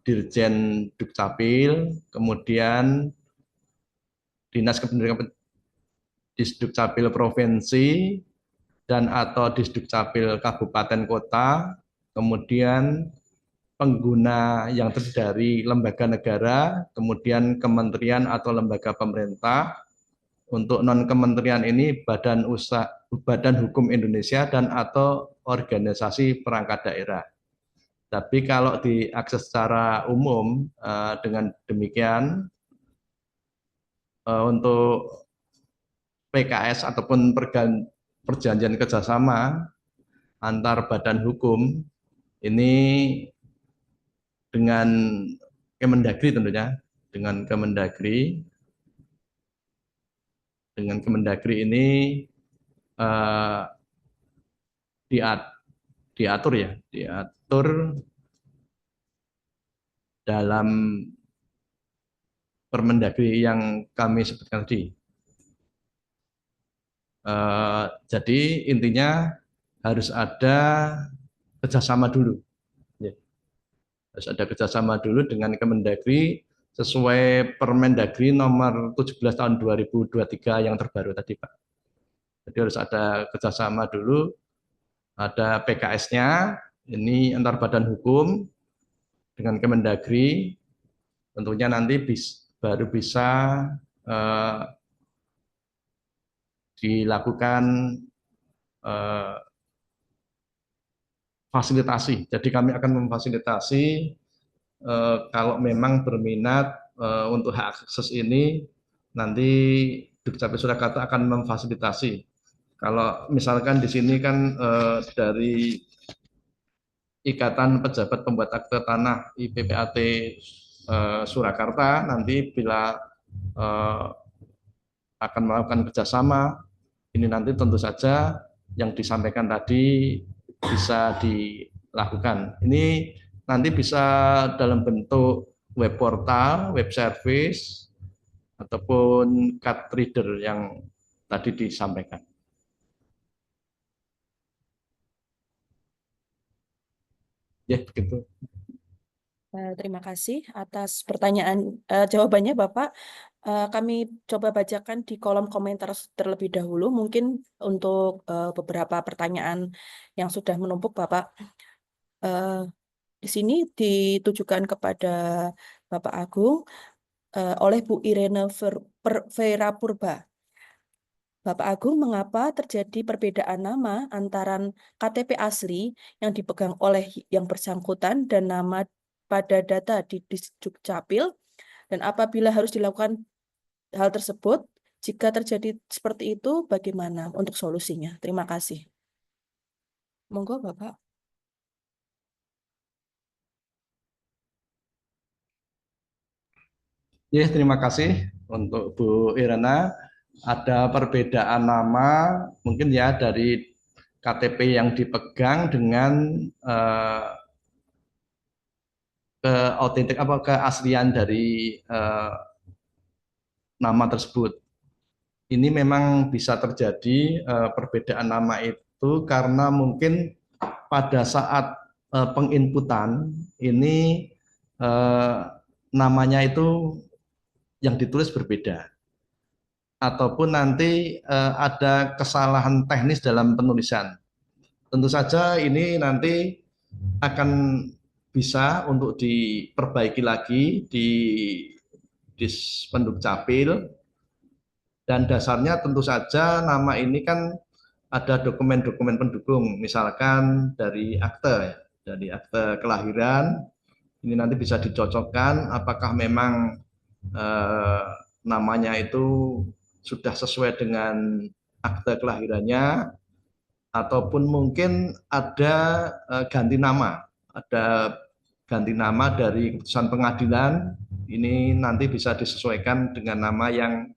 Dirjen Dukcapil, kemudian Dinas Kependudukan Disdukcapil Provinsi dan atau Disdukcapil Kabupaten Kota, kemudian pengguna yang terdiri dari lembaga negara, kemudian kementerian atau lembaga pemerintah. Untuk non-kementerian ini badan hukum Indonesia dan atau organisasi perangkat daerah. Tapi kalau diakses secara umum, dengan demikian untuk PKS ataupun perjanjian kerjasama antar badan hukum ini dengan Kemendagri tentunya, dengan Kemendagri ini eh, diatur dalam Permendagri yang kami sebutkan tadi. Jadi intinya harus ada kerjasama dulu. Harus ada kerjasama dulu dengan Kemendagri sesuai Permendagri nomor 17 tahun 2023 yang terbaru tadi, Pak. Jadi harus ada kerjasama dulu, ada PKS-nya, ini antar badan hukum dengan Kemendagri, tentunya nanti baru bisa dilakukan fasilitasi. Jadi kami akan memfasilitasi kalau memang berminat untuk hak akses ini, nanti Dukcapil Surakarta akan memfasilitasi. Kalau misalkan di sini kan dari Ikatan Pejabat Pembuat Akte Tanah IPPAT Surakarta, nanti bila akan melakukan kerjasama, ini nanti tentu saja yang disampaikan tadi bisa dilakukan. Ini nanti bisa dalam bentuk web portal, web service, ataupun card reader yang tadi disampaikan. Ya, begitu. Terima kasih atas jawabannya Bapak. Kami coba bacakan di kolom komentar terlebih dahulu, mungkin untuk beberapa pertanyaan yang sudah menumpuk Bapak. Di sini ditujukan kepada Bapak Agung oleh Bu Irene Vera Purba. Bapak Agung, mengapa terjadi perbedaan nama antara KTP asli yang dipegang oleh yang bersangkutan dan nama pada data di Dukcapil, dan apabila harus dilakukan hal tersebut, jika terjadi seperti itu, bagaimana untuk solusinya? Terima kasih. Monggo, Bapak. Ya, terima kasih untuk Bu Irena. Ada perbedaan nama mungkin ya dari KTP yang dipegang dengan keaslian dari nama tersebut. Ini memang bisa terjadi perbedaan nama itu karena mungkin pada saat penginputan ini namanya itu yang ditulis berbeda, ataupun nanti ada kesalahan teknis dalam penulisan. Tentu saja ini nanti akan bisa untuk diperbaiki lagi di Dispendukcapil, dan dasarnya tentu saja nama ini kan ada dokumen-dokumen pendukung, misalkan dari akte kelahiran, ini nanti bisa dicocokkan apakah memang namanya itu sudah sesuai dengan akte kelahirannya, ataupun mungkin ada ganti nama dari keputusan pengadilan, ini nanti bisa disesuaikan dengan nama yang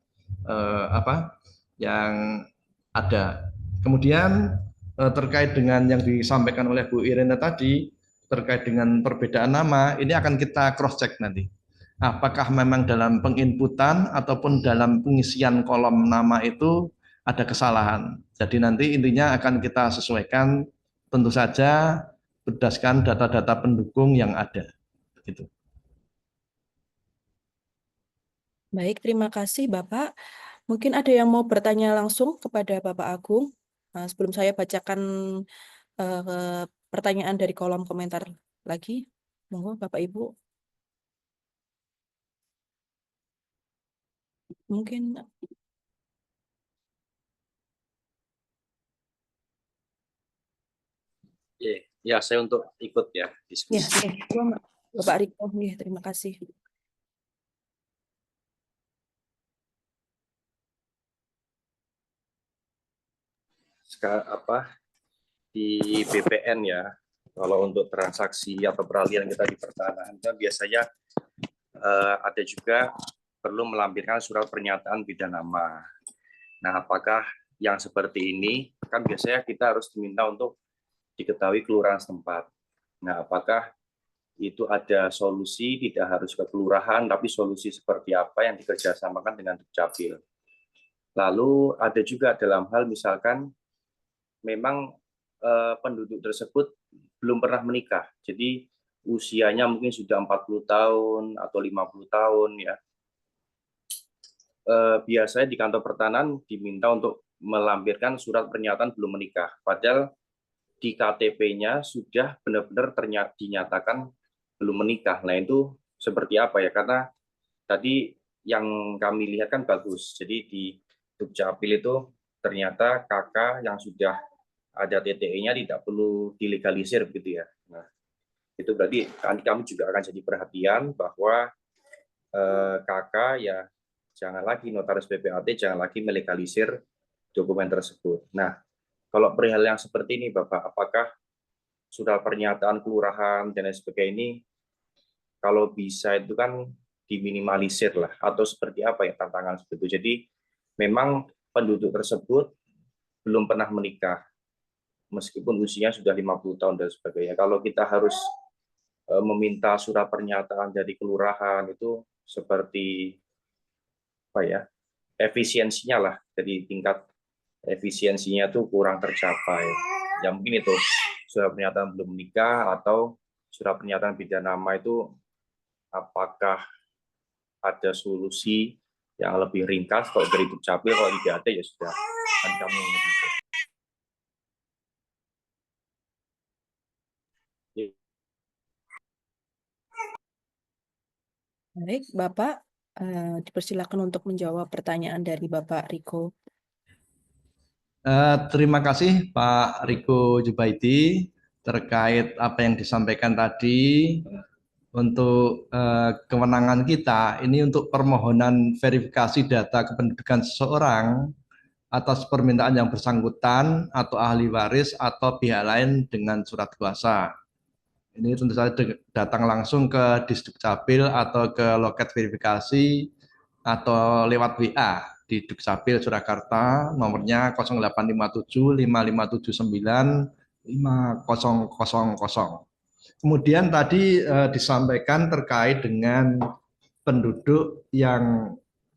yang ada. Kemudian terkait dengan yang disampaikan oleh Bu Irene tadi terkait dengan perbedaan nama, ini akan kita cross check nanti. Apakah memang dalam penginputan ataupun dalam pengisian kolom nama itu ada kesalahan. Jadi nanti intinya akan kita sesuaikan tentu saja berdasarkan data-data pendukung yang ada. Gitu. Baik, terima kasih Bapak. Mungkin ada yang mau bertanya langsung kepada Bapak Agung. Sebelum saya bacakan pertanyaan dari kolom komentar lagi. Monggo Bapak Ibu. Mungkin Ya, saya untuk ikut ya Ya, diskusi. Bapak Riko, ya, terima kasih. Di BPN ya, kalau untuk transaksi atau peralihan kita di pertanahan biasanya ada juga perlu melampirkan surat pernyataan beda nama. Nah, apakah yang seperti ini kan biasanya kita harus diminta untuk diketahui kelurahan setempat. Nah, apakah itu ada solusi tidak harus ke kelurahan, tapi solusi seperti apa yang dikerjasamakan dengan Dukcapil? Lalu ada juga dalam hal misalkan memang penduduk tersebut belum pernah menikah. Jadi usianya mungkin sudah 40 tahun atau 50 tahun ya. Biasanya di kantor pertanahan diminta untuk melampirkan surat pernyataan belum menikah. Padahal di KTP-nya sudah benar-benar dinyatakan belum menikah. Nah, itu seperti apa ya? Karena tadi yang kami lihat kan bagus. Jadi di Dukcapil itu ternyata kakak yang sudah ada TTE-nya tidak perlu dilegalisir begitu ya. Nah, itu berarti kami juga akan jadi perhatian bahwa kakak ya jangan lagi notaris PPAT jangan lagi melegalisir dokumen tersebut. Nah, kalau perihal yang seperti ini Bapak, apakah surat pernyataan kelurahan dan lain sebagainya ini kalau bisa itu kan diminimalisir lah atau seperti apa ya tantangan seperti itu. Jadi memang penduduk tersebut belum pernah menikah meskipun usianya sudah 50 tahun dan sebagainya. Kalau kita harus meminta surat pernyataan dari kelurahan itu seperti apa ya? Efisiensinya lah, jadi tingkat efisiensinya tuh kurang tercapai. Ya mungkin itu surat pernyataan belum menikah atau surat pernyataan beda nama itu apakah ada solusi yang lebih ringkas kalau dari Dukcapil, kalau tidak ada ya sudah kan kami begitu. Baik, Bapak, dipersilakan untuk menjawab pertanyaan dari Bapak Riko. Terima kasih Pak Riko Jubaidi terkait apa yang disampaikan tadi. Untuk kewenangan kita ini untuk permohonan verifikasi data kependudukan seseorang atas permintaan yang bersangkutan atau ahli waris atau pihak lain dengan surat kuasa. Ini tentu saja datang langsung ke Disdukcapil atau ke loket verifikasi atau lewat WA di Dukcapil Surakarta, nomornya 0857 5579 5000. Kemudian tadi disampaikan terkait dengan penduduk yang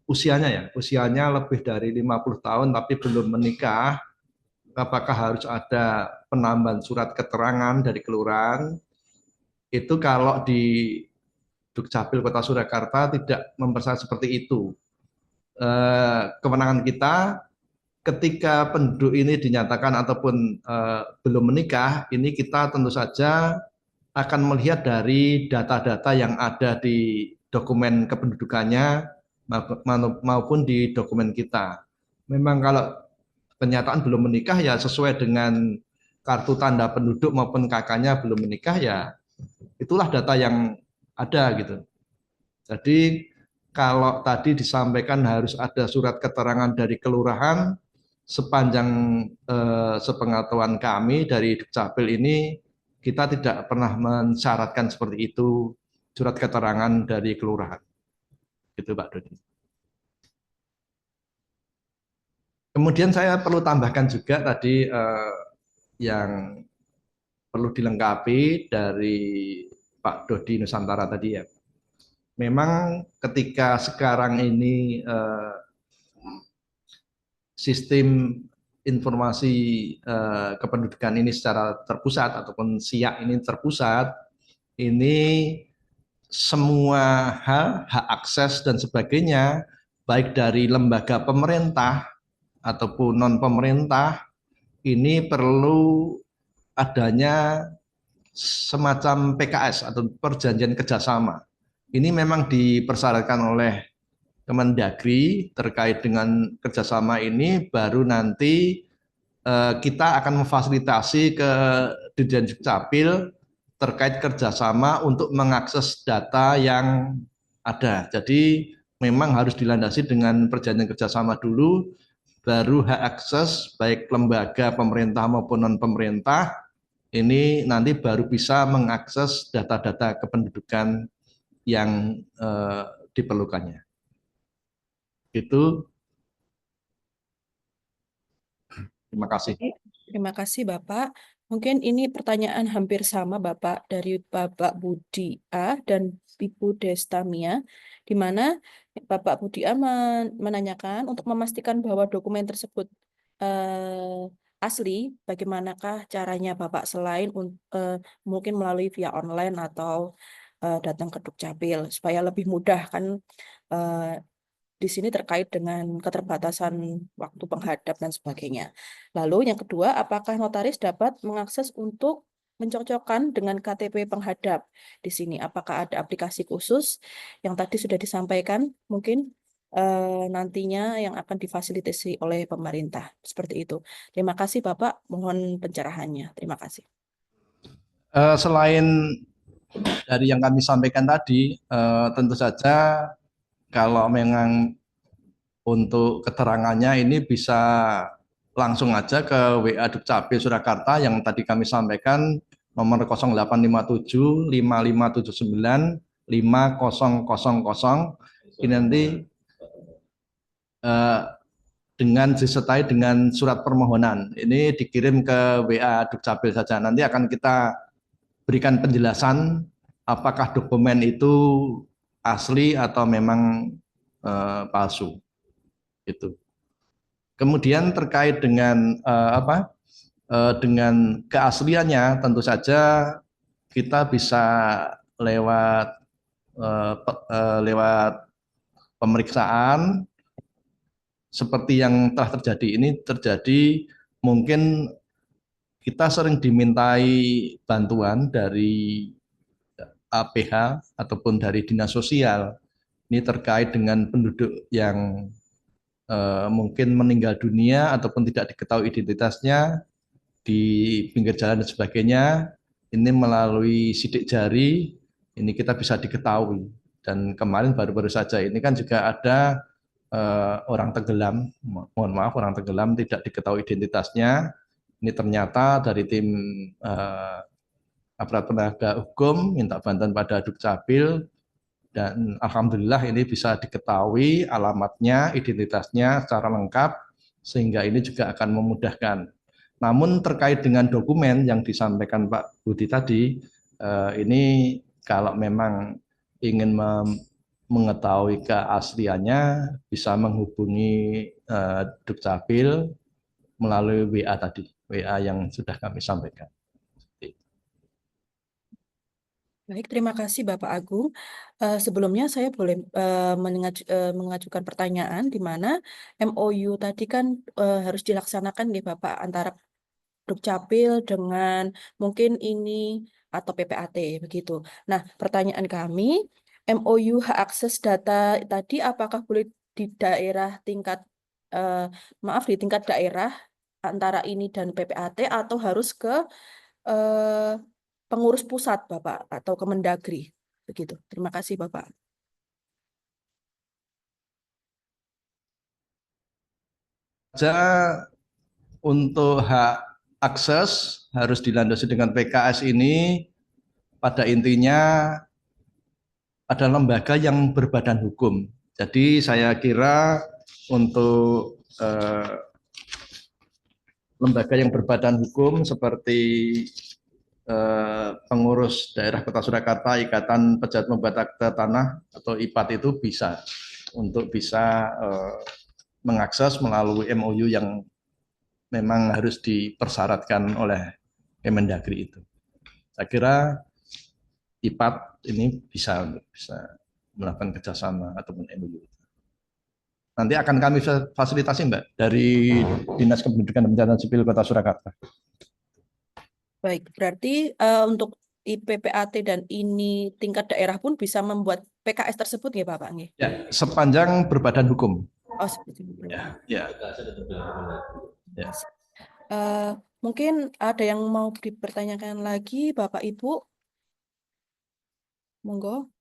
usianya lebih dari 50 tahun tapi belum menikah, apakah harus ada penambahan surat keterangan dari kelurahan? Itu kalau di Dukcapil Kota Surakarta tidak mempersyaratkan seperti itu. Kewenangan kita ketika penduduk ini dinyatakan ataupun belum menikah, ini kita tentu saja akan melihat dari data-data yang ada di dokumen kependudukannya maupun di dokumen kita. Memang kalau kenyataan belum menikah ya sesuai dengan kartu tanda penduduk maupun kakaknya belum menikah ya itulah data yang ada gitu. Jadi kalau tadi disampaikan harus ada surat keterangan dari kelurahan, sepanjang sepengetahuan kami dari Dukcapil ini kita tidak pernah mensyaratkan seperti itu surat keterangan dari kelurahan. Gitu Pak Dodi. Kemudian saya perlu tambahkan juga tadi yang perlu dilengkapi dari Pak Dodi Nusantara tadi ya. Memang ketika sekarang ini sistem informasi kependudukan ini secara terpusat ataupun SIAK ini terpusat, ini semua hal, hak akses dan sebagainya, baik dari lembaga pemerintah ataupun non pemerintah, ini perlu adanya semacam PKS atau perjanjian kerjasama. Ini memang dipersyaratkan oleh Kemendagri terkait dengan kerjasama ini, baru nanti kita akan memfasilitasi ke Dirjen Dukcapil terkait kerjasama untuk mengakses data yang ada. Jadi memang harus dilandasi dengan perjanjian kerjasama dulu, baru hak akses baik lembaga pemerintah maupun non pemerintah ini nanti baru bisa mengakses data-data kependudukan yang diperlukannya. Itu. Terima kasih. Terima kasih Bapak. Mungkin ini pertanyaan hampir sama Bapak dari Bapak Budi A dan Ibu Destamia, di mana Bapak Budi A menanyakan untuk memastikan bahwa dokumen tersebut asli, bagaimanakah caranya Bapak selain mungkin melalui via online atau datang ke Dukcapil supaya lebih mudah kan di sini terkait dengan keterbatasan waktu penghadap dan sebagainya. Lalu yang kedua, apakah notaris dapat mengakses untuk mencocokkan dengan KTP penghadap di sini? Apakah ada aplikasi khusus yang tadi sudah disampaikan mungkin nantinya yang akan difasilitasi oleh pemerintah? Seperti itu. Terima kasih Bapak, mohon pencerahannya. Terima kasih. Selain dari yang kami sampaikan tadi, tentu saja kalau memang untuk keterangannya ini bisa langsung aja ke WA Dukcapil Surakarta yang tadi kami sampaikan, nomor 0857 5579 5000. Ini nanti dengan disertai dengan surat permohonan. Ini dikirim ke WA Dukcapil saja. Nanti akan kita berikan penjelasan apakah dokumen itu asli atau memang palsu. Itu. Kemudian terkait dengan dengan keasliannya, tentu saja kita bisa lewat pemeriksaan seperti yang telah terjadi. Ini terjadi mungkin kita sering dimintai bantuan dari APH ataupun dari dinas sosial. Ini terkait dengan penduduk yang mungkin meninggal dunia ataupun tidak diketahui identitasnya di pinggir jalan dan sebagainya. Ini melalui sidik jari, ini kita bisa diketahui. Dan kemarin baru-baru saja ini kan juga ada orang tenggelam, mohon maaf, orang tenggelam tidak diketahui identitasnya. Ini ternyata dari tim aparat penegak hukum minta bantuan pada Dukcapil, dan alhamdulillah ini bisa diketahui alamatnya, identitasnya secara lengkap, sehingga ini juga akan memudahkan. Namun terkait dengan dokumen yang disampaikan Pak Budi tadi, ini kalau memang ingin mengetahui keasliannya bisa menghubungi Dukcapil melalui WA tadi, WA yang sudah kami sampaikan. Baik, terima kasih Bapak Agung. Sebelumnya saya boleh mengajukan pertanyaan di mana MOU tadi kan harus dilaksanakan nih Bapak antara Dukcapil dengan mungkin ini atau PPAT begitu. Nah, pertanyaan kami, MOU hak akses data tadi apakah boleh di daerah tingkat di tingkat daerah antara ini dan PPAT atau harus ke pengurus pusat Bapak atau Kemendagri begitu. Terima kasih Bapak. Untuk hak akses harus dilandasi dengan PKS ini pada intinya ada lembaga yang berbadan hukum. Jadi saya kira untuk lembaga yang berbadan hukum seperti pengurus daerah Kota Surakarta, Ikatan Pejabat Membuat Akta Tanah atau IPAT itu bisa mengakses melalui MOU yang memang harus dipersyaratkan oleh Kemendagri itu. Saya kira IPAT ini bisa melakukan kerjasama ataupun MOU. Nanti akan kami fasilitasi Mbak dari Dinas Kependudukan dan Pencatatan Sipil Kota Surakarta. Baik, berarti untuk IPPAT dan ini tingkat daerah pun bisa membuat PKS tersebut ya Bapak? Ya, sepanjang berbadan hukum. Oh, seperti itu. Ya. Eh, Mungkin ada yang mau dipertanyakan lagi, Bapak Ibu? Monggo.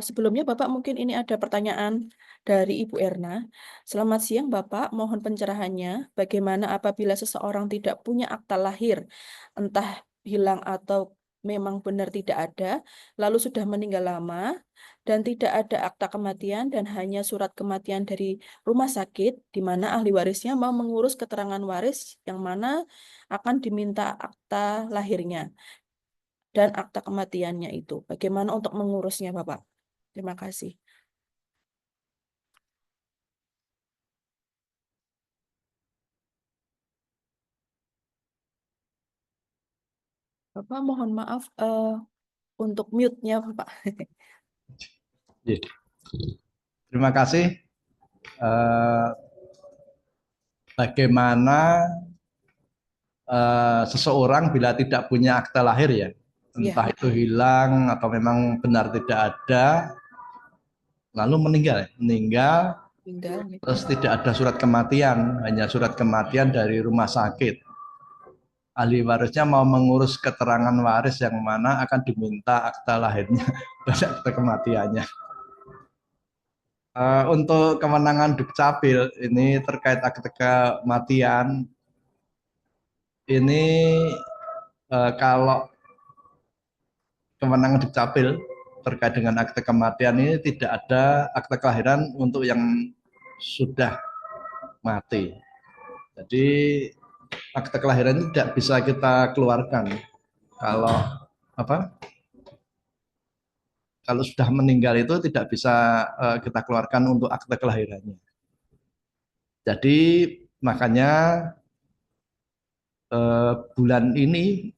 Sebelumnya Bapak mungkin ini ada pertanyaan dari Ibu Erna. Selamat siang Bapak, mohon pencerahannya. Bagaimana apabila seseorang tidak punya akta lahir, entah hilang atau memang benar tidak ada, lalu sudah meninggal lama, dan tidak ada akta kematian dan hanya surat kematian dari rumah sakit, di mana ahli warisnya mau mengurus keterangan waris yang mana akan diminta akta lahirnya dan akta kematiannya itu. Bagaimana untuk mengurusnya, Bapak? Terima kasih. Bapak, mohon maaf untuk mute-nya, Bapak. Iya. Terima kasih. Bagaimana seseorang bila tidak punya akta lahir ya, Ya, entah itu hilang atau memang benar tidak ada, lalu meninggal, tinggal. terus tidak ada surat kematian, hanya surat kematian dari rumah sakit. Ahli warisnya mau mengurus keterangan waris yang mana akan diminta akta lahirnya dan akta kematiannya. Untuk kewenangan Dukcapil ini terkait akta kematian, ini kalau kewenangan Dukcapil terkait dengan akta kematian ini tidak ada akta kelahiran untuk yang sudah mati. Jadi akta kelahiran itu tidak bisa kita keluarkan kalau kalau sudah meninggal itu tidak bisa kita keluarkan untuk akta kelahirannya. Jadi makanya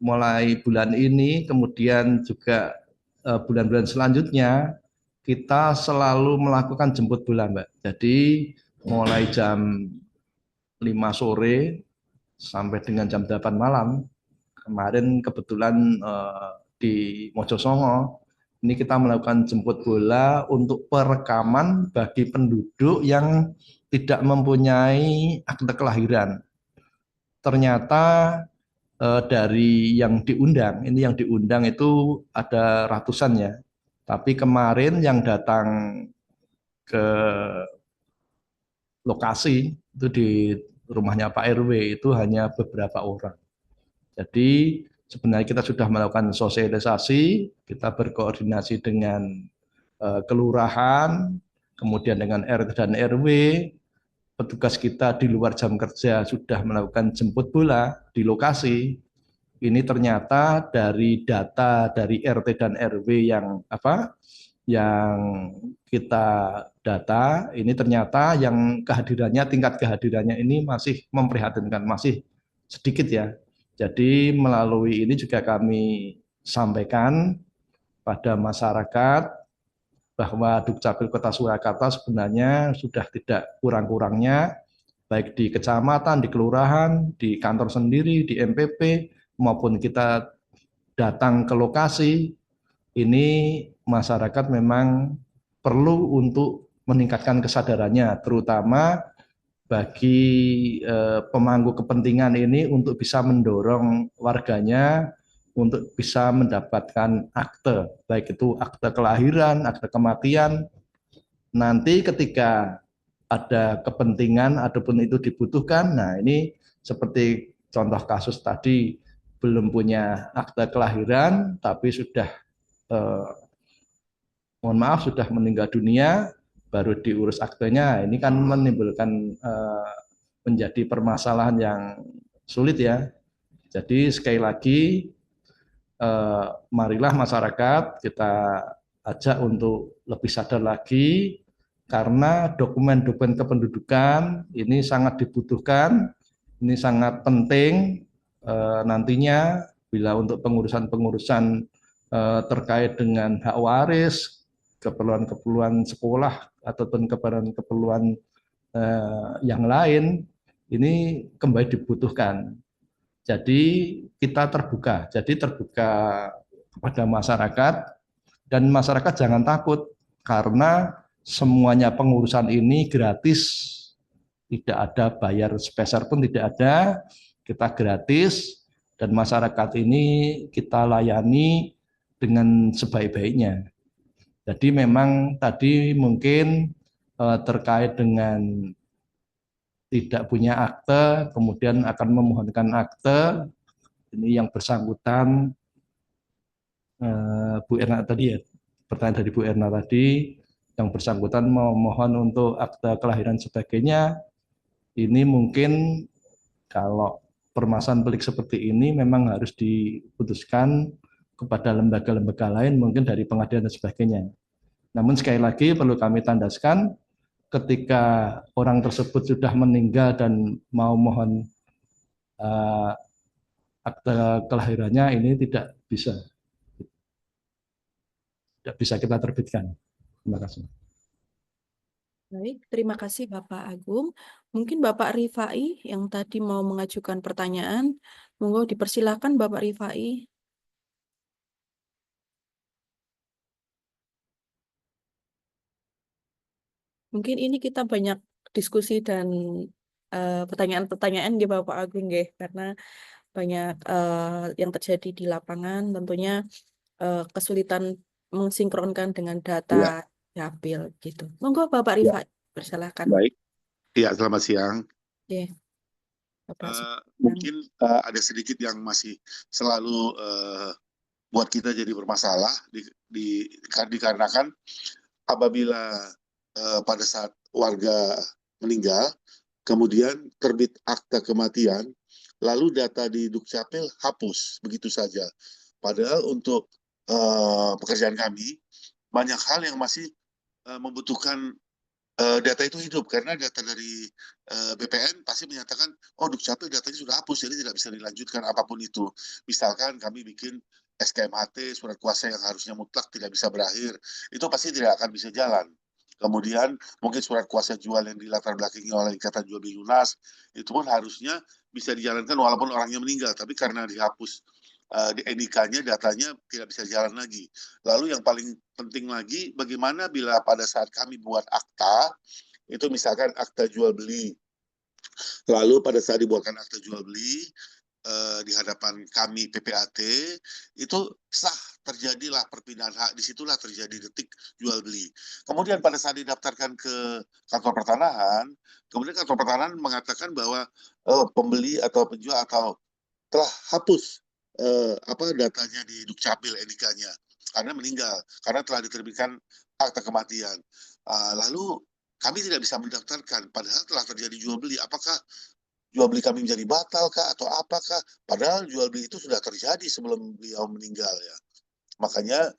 mulai bulan ini kemudian juga bulan-bulan selanjutnya kita selalu melakukan jemput bola, Mbak. Jadi mulai jam 5 sore sampai dengan jam 8 malam. Kemarin kebetulan di Mojosongo ini kita melakukan jemput bola untuk perekaman bagi penduduk yang tidak mempunyai akte kelahiran. Ternyata dari yang diundang, ini yang diundang itu ada ratusan ya. Tapi kemarin yang datang ke lokasi itu di rumahnya Pak RW itu hanya beberapa orang. Jadi sebenarnya kita sudah melakukan sosialisasi, kita berkoordinasi dengan kelurahan, kemudian dengan RT dan RW, petugas kita di luar jam kerja sudah melakukan jemput bola di lokasi. Ini ternyata dari data dari RT dan RW yang kita data, ini ternyata yang tingkat kehadirannya ini masih memprihatinkan, masih sedikit ya. Jadi melalui ini juga kami sampaikan pada masyarakat bahwa Dukcapil Kota Surakarta sebenarnya sudah tidak kurang-kurangnya baik di kecamatan, di kelurahan, di kantor sendiri, di MPP maupun kita datang ke lokasi, ini masyarakat memang perlu untuk meningkatkan kesadarannya, terutama bagi pemangku kepentingan ini untuk bisa mendorong warganya untuk bisa mendapatkan akte, baik itu akte kelahiran, akte kematian. Nanti ketika ada kepentingan ataupun itu dibutuhkan, nah ini seperti contoh kasus tadi, belum punya akte kelahiran, tapi sudah mohon maaf sudah meninggal dunia, baru diurus aktenya. Ini kan menimbulkan menjadi permasalahan yang sulit ya. Jadi sekali lagi marilah masyarakat kita ajak untuk lebih sadar lagi karena dokumen-dokumen kependudukan ini sangat dibutuhkan, ini sangat penting nantinya bila untuk pengurusan-pengurusan terkait dengan hak waris, keperluan-keperluan sekolah ataupun keperluan-keperluan yang lain ini kembali dibutuhkan. Jadi kita terbuka, kepada masyarakat, dan masyarakat jangan takut karena semuanya pengurusan ini gratis, tidak ada bayar sepeser pun tidak ada, kita gratis dan masyarakat ini kita layani dengan sebaik-baiknya. Jadi memang tadi mungkin terkait dengan tidak punya akte, kemudian akan memohonkan akte, ini yang bersangkutan Bu Erna tadi ya, pertanyaan dari Bu Erna tadi, yang bersangkutan memohon untuk akte kelahiran sebagainya, ini mungkin kalau permasalahan pelik seperti ini memang harus diputuskan kepada lembaga-lembaga lain, mungkin dari pengadilan dan sebagainya. Namun sekali lagi perlu kami tandaskan, ketika orang tersebut sudah meninggal dan mau mohon akte kelahirannya, ini tidak bisa kita terbitkan. Terima kasih. Baik, terima kasih Bapak Agung. Mungkin Bapak Rifai yang tadi mau mengajukan pertanyaan, monggo dipersilakan Bapak Rifai. Mungkin ini kita banyak diskusi dan pertanyaan-pertanyaan di Bapak Agung ya, karena banyak yang terjadi di lapangan, tentunya kesulitan mensinkronkan dengan data Ya, dapil gitu. Monggo Bapak ya, Rifai, persilakan. baik. Ya, selamat siang. Oke, Bapak. Mungkin ada sedikit yang masih selalu buat kita jadi bermasalah dikarenakan apabila pada saat warga meninggal, kemudian terbit akta kematian, lalu data di Dukcapil hapus begitu saja. Padahal untuk pekerjaan kami, banyak hal yang masih membutuhkan data itu hidup, karena data dari BPN pasti menyatakan, oh Dukcapil datanya sudah hapus, jadi tidak bisa dilanjutkan apapun itu. Misalkan kami bikin SKMHT, surat kuasa yang harusnya mutlak tidak bisa berakhir, itu pasti tidak akan bisa jalan. Kemudian mungkin surat kuasa jual yang dilatar belakangi oleh Ikatan Jual Beli Lunas, itu pun harusnya bisa dijalankan walaupun orangnya meninggal, tapi karena dihapus di NIK-nya, datanya tidak bisa jalan lagi. Lalu yang paling penting lagi, bagaimana bila pada saat kami buat akta, itu misalkan akta jual beli, lalu pada saat dibuatkan akta jual beli, di hadapan kami PPAT, itu sah, terjadilah perpindahan hak, disitulah terjadi detik jual beli. Kemudian pada saat didaftarkan ke kantor pertanahan, kemudian kantor pertanahan mengatakan bahwa pembeli atau penjual atau telah hapus datanya di Dukcapil NIK-nya karena meninggal, karena telah diterbitkan akta kematian. Lalu kami tidak bisa mendaftarkan, padahal telah terjadi jual beli. Apakah jual beli kami menjadi batal kah atau apakah? Padahal jual beli itu sudah terjadi sebelum beliau meninggal ya. Makanya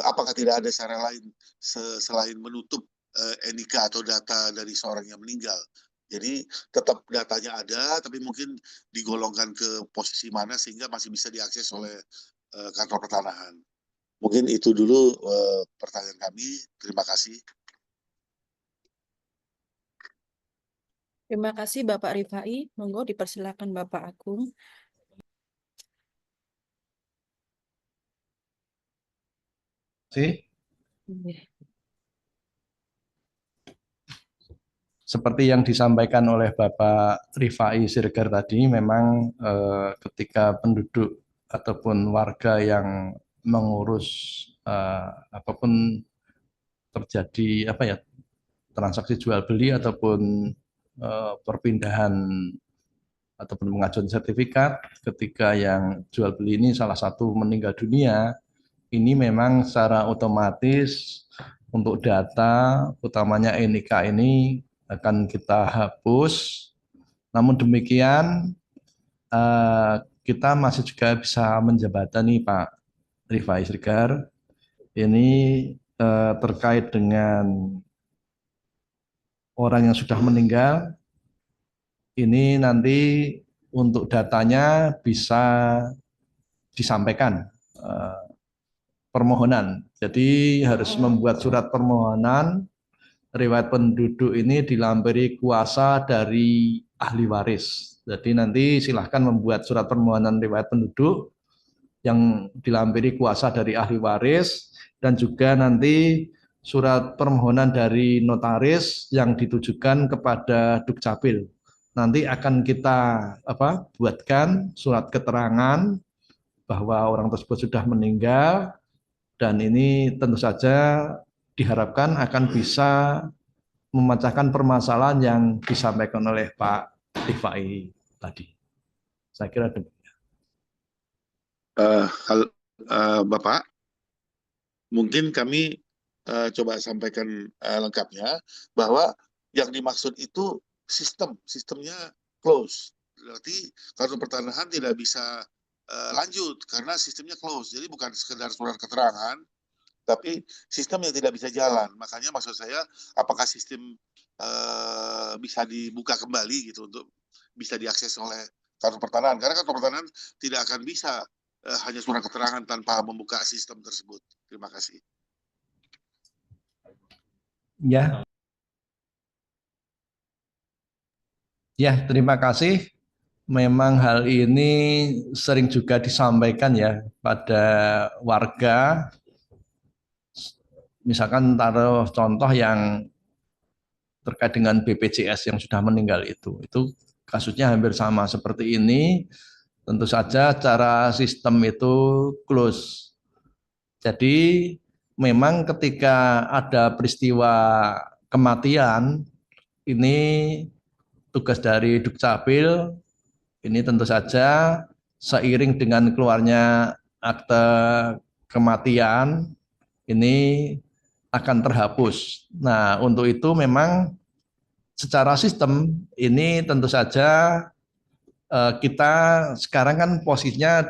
apakah tidak ada cara lain selain menutup NIK atau data dari seorang yang meninggal? Jadi tetap datanya ada, tapi mungkin digolongkan ke posisi mana sehingga masih bisa diakses oleh kantor pertanahan. Mungkin itu dulu pertanyaan kami. Terima kasih. Terima kasih Bapak Rifai. Monggo dipersilakan Bapak Agung. Seperti yang disampaikan oleh Bapak Rifai Siregar tadi, memang ketika penduduk ataupun warga yang mengurus apapun terjadi transaksi jual beli ataupun perpindahan ataupun pengajuan sertifikat, ketika yang jual beli ini salah satu meninggal dunia, ini memang secara otomatis untuk data utamanya NIK ini akan kita hapus. Namun demikian kita masih juga bisa menjembatani Pak Rifai Siregar ini terkait dengan orang yang sudah meninggal. Ini nanti untuk datanya bisa disampaikan permohonan. Jadi harus membuat surat permohonan riwayat penduduk ini dilampiri kuasa dari ahli waris. Jadi nanti silahkan membuat surat permohonan riwayat penduduk yang dilampiri kuasa dari ahli waris, dan juga nanti surat permohonan dari notaris yang ditujukan kepada Dukcapil. Nanti akan kita buatkan surat keterangan bahwa orang tersebut sudah meninggal, dan ini tentu saja diharapkan akan bisa memecahkan permasalahan yang disampaikan oleh Pak Rifai tadi. Saya kira demikian. Bapak, mungkin kami coba sampaikan lengkapnya bahwa yang dimaksud itu sistemnya close. Berarti kartu pertanahan tidak bisa lanjut karena sistemnya close. Jadi bukan sekedar surat keterangan, tapi sistem yang tidak bisa jalan. Makanya maksud saya, apakah sistem bisa dibuka kembali gitu untuk bisa diakses oleh kartu pertanahan? Karena kartu pertanahan tidak akan bisa hanya surat keterangan tanpa membuka sistem tersebut. Terima kasih. Ya. Ya, terima kasih. Memang hal ini sering juga disampaikan ya pada warga. Misalkan taruh contoh yang terkait dengan BPJS yang sudah meninggal itu kasusnya hampir sama seperti ini. Tentu saja cara sistem itu close. Jadi memang ketika ada peristiwa kematian, ini tugas dari Dukcapil, ini tentu saja seiring dengan keluarnya akte kematian, ini akan terhapus. Nah, untuk itu memang secara sistem ini tentu saja kita sekarang kan posisinya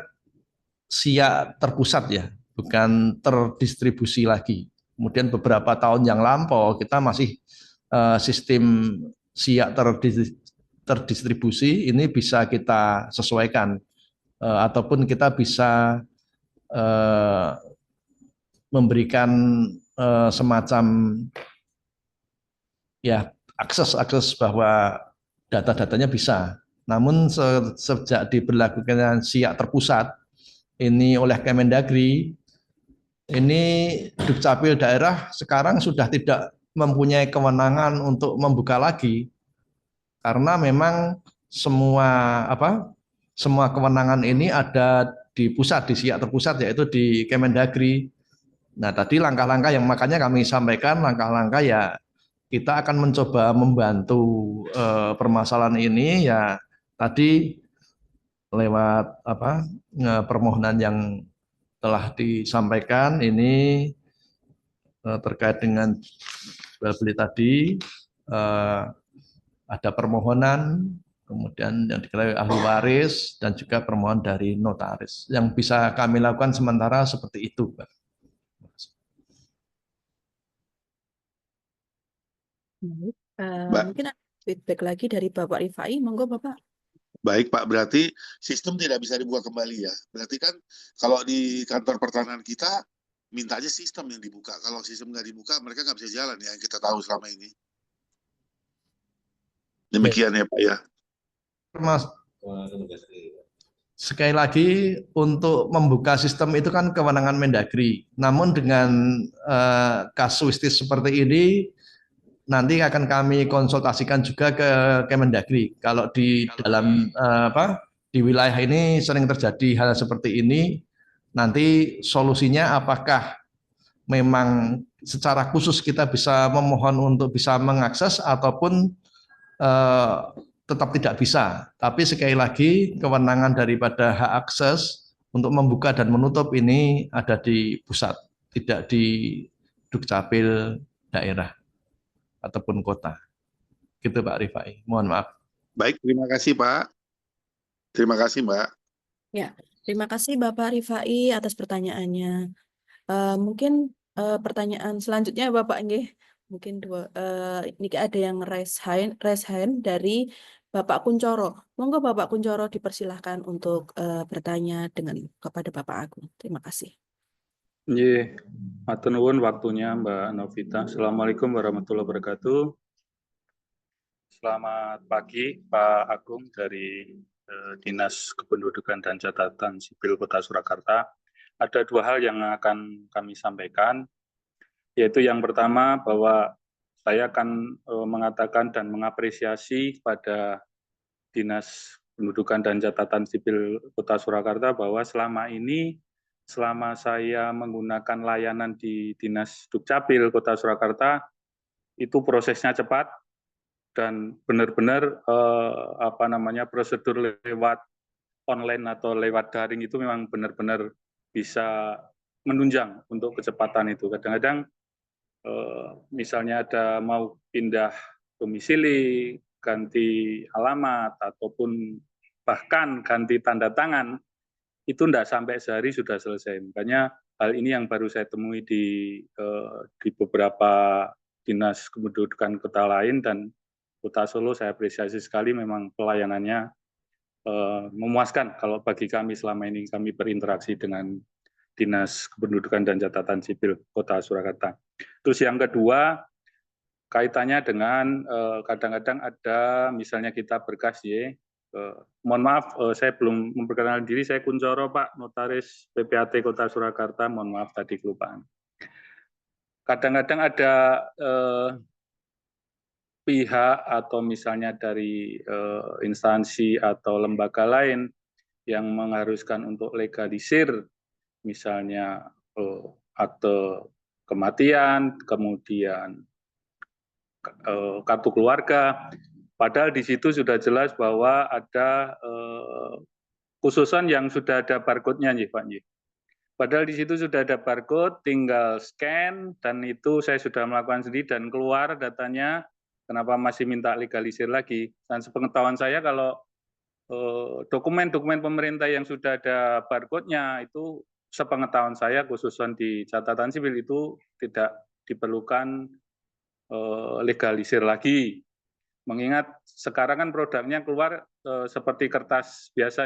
SIA terpusat ya, bukan terdistribusi lagi. Kemudian beberapa tahun yang lampau kita masih sistem SIA terdistribusi, ini bisa kita sesuaikan ataupun kita bisa memberikan semacam ya akses bahwa data-datanya bisa. Namun sejak diberlakukan SIA terpusat ini oleh Kemendagri, ini Dukcapil daerah sekarang sudah tidak mempunyai kewenangan untuk membuka lagi, karena memang semua kewenangan ini ada di pusat, di SIA terpusat, yaitu di Kemendagri. Nah, tadi langkah-langkah yang makanya kami sampaikan, langkah-langkah ya kita akan mencoba membantu permasalahan ini ya tadi lewat permohonan yang telah disampaikan ini terkait dengan jual beli tadi, ada permohonan, kemudian yang diketahui ahli waris, dan juga permohonan dari notaris. Yang bisa kami lakukan sementara seperti itu, Pak. Mungkin ada feedback lagi dari Bapak Rifai, monggo Bapak. Baik Pak, berarti sistem tidak bisa dibuka kembali ya. Berarti kan kalau di kantor pertanahan kita mintanya sistem yang dibuka. Kalau sistem nggak dibuka, mereka nggak bisa jalan ya, yang kita tahu selama ini. Demikian ya Pak ya. Mas, sekali lagi untuk membuka sistem itu kan kewenangan Mendagri. Namun dengan kasuistis seperti ini nanti akan kami konsultasikan juga ke Kemendagri. Kalau di dalam di wilayah ini sering terjadi hal seperti ini, nanti solusinya apakah memang secara khusus kita bisa memohon untuk bisa mengakses ataupun tetap tidak bisa. Tapi sekali lagi kewenangan daripada hak akses untuk membuka dan menutup ini ada di pusat, tidak di Dukcapil daerah ataupun kota. Gitu Pak Rifai. Mohon maaf. Baik, terima kasih Pak. Terima kasih Mbak. Ya, terima kasih Bapak Rifai atas pertanyaannya. Mungkin pertanyaan selanjutnya Bapak nggih. Mungkin ini ada yang raise hand dari Bapak Kuncoro. Monggo Bapak Kuncoro dipersilahkan untuk bertanya kepada Bapak Agung. Terima kasih. Nggih, matur nuwun waktunya Mbak Novita. Assalamualaikum warahmatullahi wabarakatuh. Selamat pagi Pak Agung dari Dinas Kependudukan dan Catatan Sipil Kota Surakarta. Ada dua hal yang akan kami sampaikan, yaitu yang pertama bahwa saya akan mengatakan dan mengapresiasi pada Dinas Pendudukan dan Catatan Sipil Kota Surakarta bahwa selama saya menggunakan layanan di Dinas Dukcapil Kota Surakarta, itu prosesnya cepat dan benar-benar prosedur lewat online atau lewat daring itu memang benar-benar bisa menunjang untuk kecepatan itu. Kadang-kadang misalnya ada mau pindah domisili, ganti alamat, ataupun bahkan ganti tanda tangan, itu tidak sampai sehari sudah selesai. Makanya hal ini yang baru saya temui di beberapa dinas kependudukan kota lain, dan Kota Solo saya apresiasi sekali, memang pelayanannya memuaskan kalau bagi kami selama ini kami berinteraksi dengan Dinas Kependudukan dan Catatan Sipil Kota Surakarta. Terus yang kedua, kaitannya dengan kadang-kadang ada misalnya kita berkas ya, mohon maaf saya belum memperkenalkan diri, saya Kuncoro Pak, Notaris PPAT Kota Surakarta, mohon maaf tadi kelupaan. Kadang-kadang ada pihak atau misalnya dari instansi atau lembaga lain yang mengharuskan untuk legalisir, misalnya akte kematian, kemudian kartu keluarga, padahal di situ sudah jelas bahwa ada khususan yang sudah ada barcode-nya nih Pak. Padahal di situ sudah ada barcode, tinggal scan, dan itu saya sudah melakukan sendiri dan keluar datanya, kenapa masih minta legalisir lagi? Dan sepengetahuan saya kalau dokumen-dokumen pemerintah yang sudah ada barcode-nya itu sepengetahuan saya khususan di catatan sipil itu tidak diperlukan legalisir lagi. Mengingat sekarang kan produknya keluar seperti kertas biasa,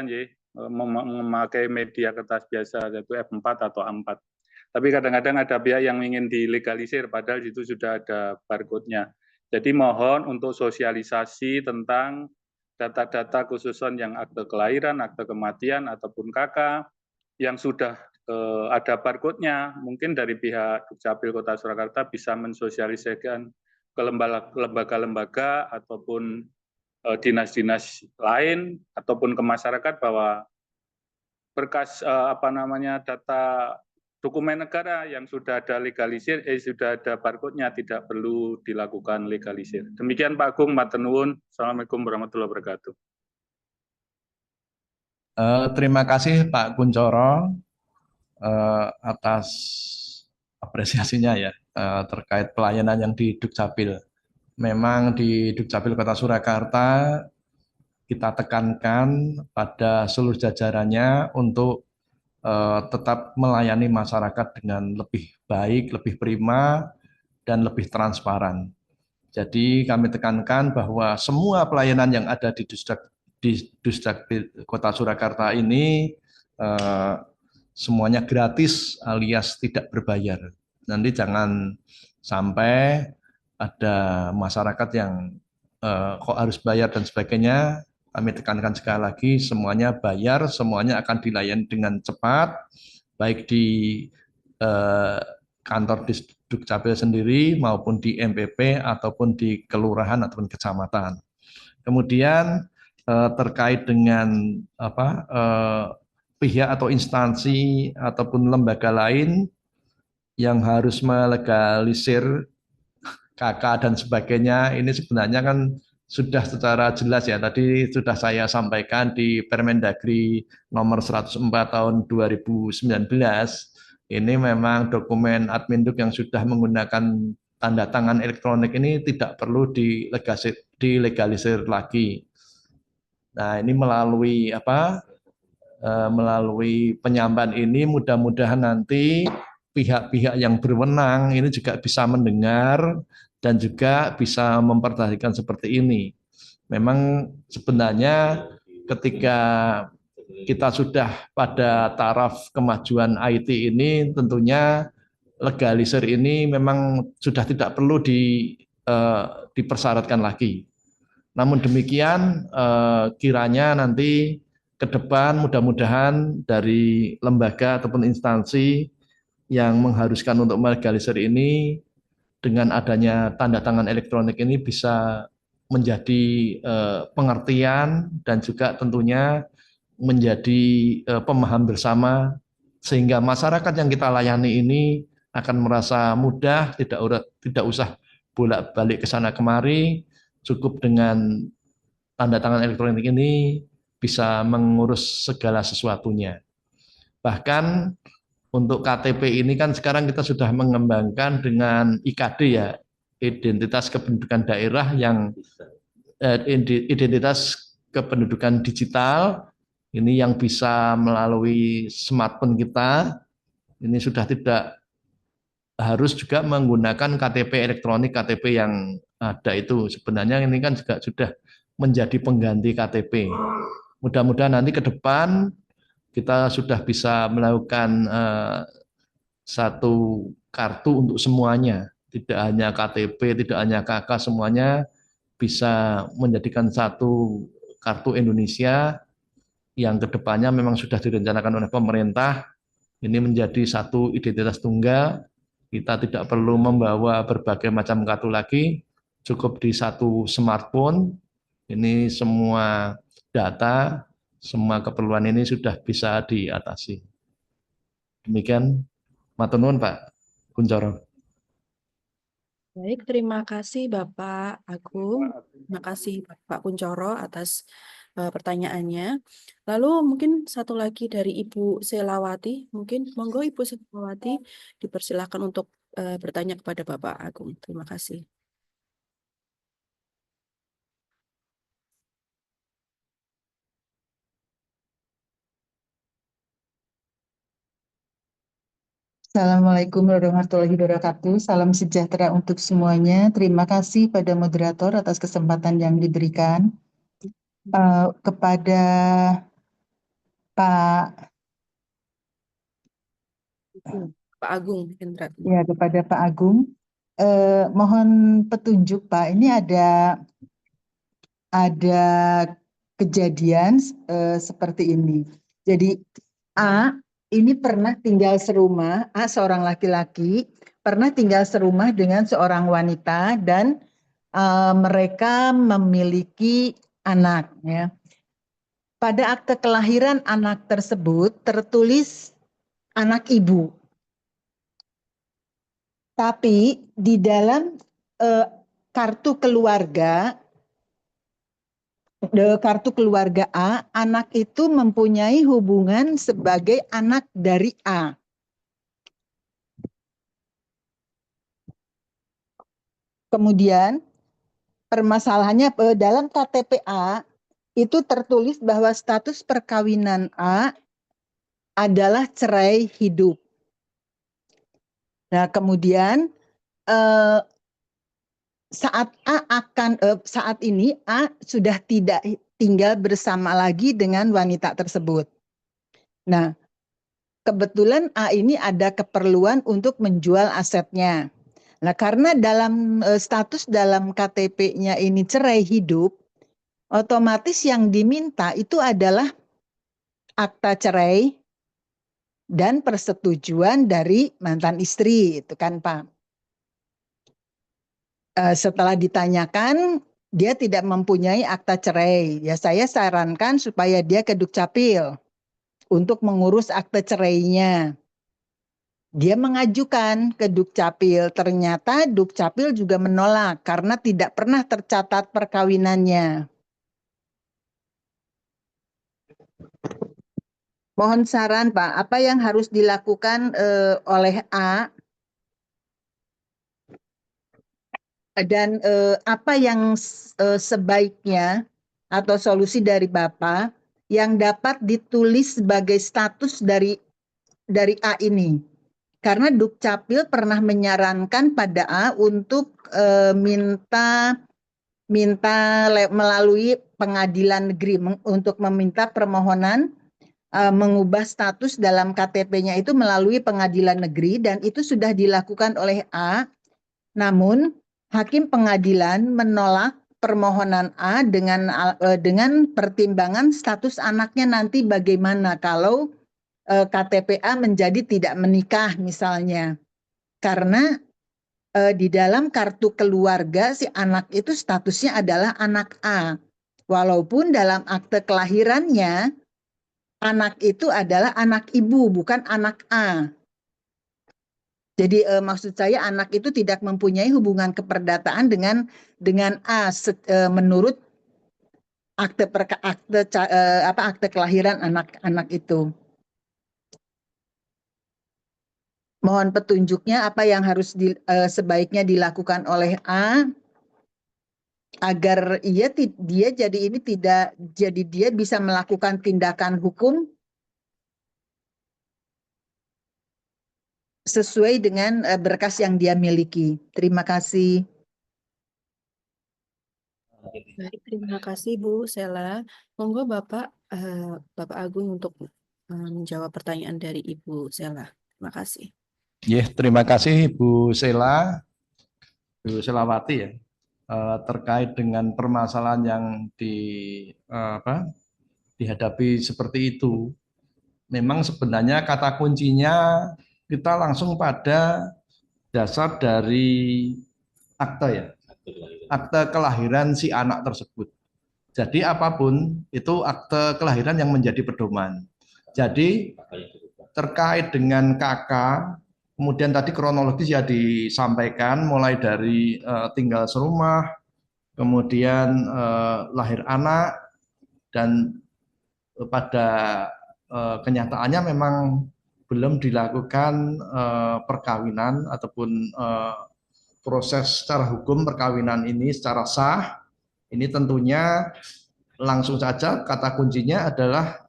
memakai media kertas biasa, yaitu F4 atau A4. Tapi kadang-kadang ada pihak yang ingin dilegalisir, padahal itu sudah ada barcode-nya. Jadi mohon untuk sosialisasi tentang data-data khususan yang akte kelahiran, akte kematian, ataupun KK yang sudah ada barcode-nya, mungkin dari pihak Dukcapil Kota Surakarta bisa mensosialisasikan ke lembaga-lembaga ataupun dinas-dinas lain ataupun ke masyarakat bahwa berkas data dokumen negara yang sudah ada legalisir, sudah ada barcode-nya, tidak perlu dilakukan legalisir. Demikian Pak Agung, matur nuwun. Assalamualaikum warahmatullahi wabarakatuh. Terima kasih Pak Kuncoro atas apresiasinya ya terkait pelayanan yang di Dukcapil. Memang di Dukcapil Kota Surakarta kita tekankan pada seluruh jajarannya untuk tetap melayani masyarakat dengan lebih baik, lebih prima, dan lebih transparan. Jadi kami tekankan bahwa semua pelayanan yang ada di Dukcapil Kota Surakarta ini semuanya gratis alias tidak berbayar. Nanti jangan sampai ada masyarakat yang kok harus bayar dan sebagainya. Kami tekankan sekali lagi, semuanya bayar, semuanya akan dilayani dengan cepat, baik di kantor Dukcapil sendiri maupun di MPP ataupun di kelurahan ataupun kecamatan. Kemudian terkait dengan pihak atau instansi ataupun lembaga lain yang harus melegalisir KK dan sebagainya, ini sebenarnya kan sudah secara jelas ya, tadi sudah saya sampaikan di Permendagri nomor 104 tahun 2019, ini memang dokumen Adminduk yang sudah menggunakan tanda tangan elektronik ini tidak perlu dilegalisir lagi. Nah, ini melalui melalui penyampaian ini mudah-mudahan nanti pihak-pihak yang berwenang ini juga bisa mendengar dan juga bisa memperhatikan seperti ini. Memang sebenarnya ketika kita sudah pada taraf kemajuan IT ini, tentunya legalisir ini memang sudah tidak perlu dipersyaratkan lagi. Namun demikian, kiranya nanti ke depan mudah-mudahan dari lembaga ataupun instansi yang mengharuskan untuk melegalisir ini, dengan adanya tanda tangan elektronik ini bisa menjadi pengertian dan juga tentunya menjadi pemahaman bersama, sehingga masyarakat yang kita layani ini akan merasa mudah, tidak usah bolak-balik ke sana kemari, cukup dengan tanda tangan elektronik ini bisa mengurus segala sesuatunya. Bahkan untuk KTP ini kan sekarang kita sudah mengembangkan dengan IKD ya, identitas kependudukan daerah yang identitas kependudukan digital ini yang bisa melalui smartphone kita. Ini sudah tidak harus juga menggunakan KTP elektronik, KTP yang ada itu. Sebenarnya ini kan juga sudah menjadi pengganti KTP. Mudah-mudahan nanti ke depan kita sudah bisa melakukan satu kartu untuk semuanya, tidak hanya KTP, tidak hanya KK, semuanya bisa menjadikan satu kartu Indonesia yang kedepannya memang sudah direncanakan oleh pemerintah. Ini menjadi satu identitas tunggal. Kita tidak perlu membawa berbagai macam kartu lagi, cukup di satu smartphone. Ini semua data, semua keperluan ini sudah bisa diatasi. Demikian, matur nuwun Pak Kuncoro. Baik, terima kasih Bapak Agung. Terima kasih Pak Kuncoro atas pertanyaannya. Lalu mungkin satu lagi dari Ibu Selawati. Mungkin monggo Ibu Selawati dipersilakan untuk bertanya kepada Bapak Agung. Terima kasih. Assalamualaikum warahmatullahi wabarakatuh. Salam sejahtera untuk semuanya. Terima kasih pada moderator atas kesempatan yang diberikan. Kepada Pak Agung Hendra. Ya, kepada Pak Agung, mohon petunjuk Pak. Ini ada kejadian seperti ini. Jadi A ini pernah tinggal serumah, A seorang laki-laki pernah tinggal serumah dengan seorang wanita dan mereka memiliki anak. Ya. Pada akte kelahiran anak tersebut tertulis anak ibu. Tapi di dalam kartu keluarga A, anak itu mempunyai hubungan sebagai anak dari A. Kemudian permasalahannya dalam KTP A itu tertulis bahwa status perkawinan A adalah cerai hidup. Nah, kemudian saat ini A sudah tidak tinggal bersama lagi dengan wanita tersebut. Nah, kebetulan A ini ada keperluan untuk menjual asetnya. Nah, karena dalam status dalam KTP-nya ini cerai hidup, otomatis yang diminta itu adalah akta cerai dan persetujuan dari mantan istri, itu kan Pak. Setelah ditanyakan, dia tidak mempunyai akta cerai. Ya saya sarankan supaya dia ke Dukcapil untuk mengurus akte cerainya. Dia mengajukan ke Dukcapil, ternyata Dukcapil juga menolak karena tidak pernah tercatat perkawinannya. Mohon saran Pak, apa yang harus dilakukan oleh A dan apa yang sebaiknya atau solusi dari Bapak yang dapat ditulis sebagai status dari A ini? Karena Dukcapil pernah menyarankan pada A untuk minta melalui pengadilan negeri untuk meminta permohonan mengubah status dalam KTP-nya itu melalui pengadilan negeri dan itu sudah dilakukan oleh A. Namun hakim pengadilan menolak permohonan A dengan pertimbangan status anaknya nanti bagaimana kalau KTP A menjadi tidak menikah misalnya. Karena di dalam kartu keluarga si anak itu statusnya adalah anak A. Walaupun dalam akte kelahirannya anak itu adalah anak ibu, bukan anak A. Jadi maksud saya anak itu tidak mempunyai hubungan keperdataan dengan A menurut akte kelahiran anak-anak itu. Mohon petunjuknya apa yang harus sebaiknya dilakukan oleh A agar dia bisa melakukan tindakan hukum sesuai dengan berkas yang dia miliki. Terima kasih. Baik, terima kasih Bu Sela. Monggo Bapak Agung untuk menjawab pertanyaan dari Ibu Sela. Terima kasih. Terima kasih Bu Sela, Bu Selawati ya. Terkait dengan permasalahan yang dihadapi seperti itu. Memang sebenarnya kata kuncinya kita langsung pada dasar dari akte ya, akte kelahiran si anak tersebut. Jadi apapun itu akte kelahiran yang menjadi pedoman. Jadi terkait dengan kakak, kemudian tadi kronologis ya disampaikan mulai dari tinggal serumah, kemudian lahir anak, dan pada kenyataannya memang belum dilakukan perkawinan ataupun proses secara hukum perkawinan ini secara sah. Ini tentunya langsung saja kata kuncinya adalah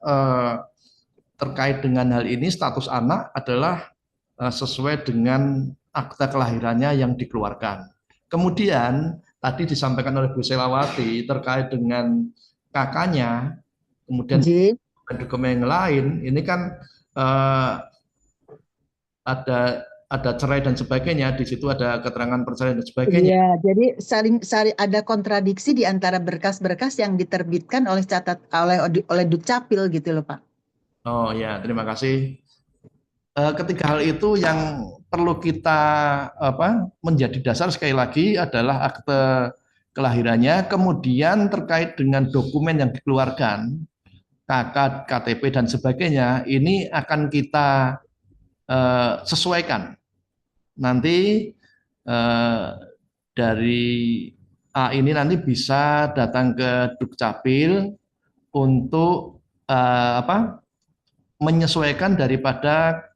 terkait dengan hal ini status anak adalah sesuai dengan akta kelahirannya yang dikeluarkan. Kemudian tadi disampaikan oleh Bu Selawati terkait dengan kakaknya, kemudian dokumen yang lain, ini kan ada cerai dan sebagainya, di situ ada keterangan perceraian dan sebagainya. Iya, jadi saling ada kontradiksi di antara berkas-berkas yang diterbitkan oleh Dukcapil gitu loh Pak. Oh ya, terima kasih. Ketiga hal itu yang perlu kita menjadi dasar sekali lagi adalah akte kelahirannya, kemudian terkait dengan dokumen yang dikeluarkan, KK, KTP dan sebagainya, ini akan kita sesuaikan. Nanti dari A ini nanti bisa datang ke Dukcapil untuk menyesuaikan daripada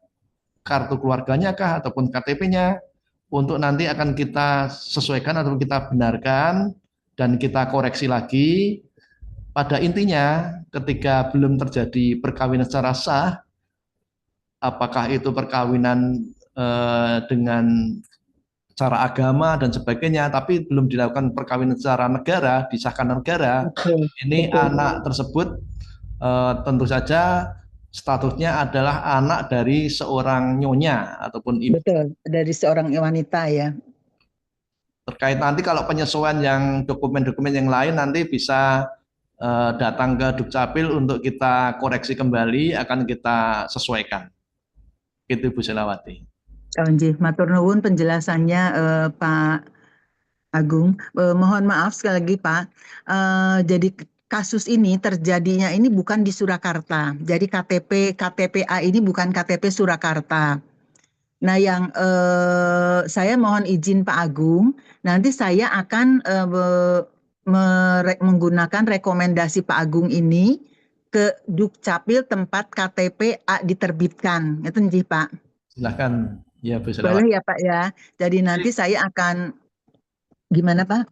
kartu keluarganya kah ataupun KTP-nya, untuk nanti akan kita sesuaikan atau kita benarkan dan kita koreksi lagi. Pada intinya ketika belum terjadi perkawinan secara sah, apakah itu perkawinan dengan cara agama dan sebagainya, tapi belum dilakukan perkawinan secara negara, disahkan negara, ini anak tersebut tentu saja statusnya adalah anak dari seorang nyonya ataupun ibu. Betul, dari seorang wanita ya. Terkait nanti kalau penyesuaian yang dokumen-dokumen yang lain nanti bisa datang ke Dukcapil untuk kita koreksi kembali, akan kita sesuaikan. Itu Bu Selawati. Matur nuwun penjelasannya Pak Agung. Mohon maaf sekali lagi Pak. Jadi kasus ini terjadinya ini bukan di Surakarta. Jadi KTPA ini bukan KTP Surakarta. Nah, yang saya mohon izin Pak Agung, nanti saya akan menggunakan rekomendasi Pak Agung ini ke Dukcapil tempat KTP A diterbitkan. Itu nih Pak. Silakan. Ya, Bu Selawati. Boleh ya Pak ya. Jadi nanti saya akan gimana Pak?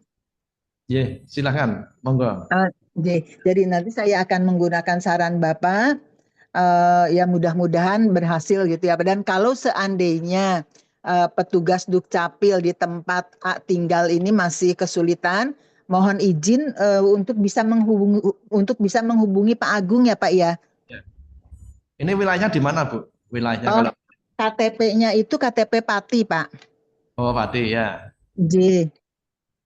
Ya, silakan. Monggo. Jadi nanti saya akan menggunakan saran Bapak, ya mudah-mudahan berhasil gitu ya. Dan kalau seandainya petugas Dukcapil di tempat A tinggal ini masih kesulitan, mohon izin untuk bisa menghubungi Pak Agung ya Pak ya. Ini wilayahnya di mana, Bu? Wilayahnya Oh, kalau KTP-nya itu KTP Pati, Pak. oh Pati ya. J.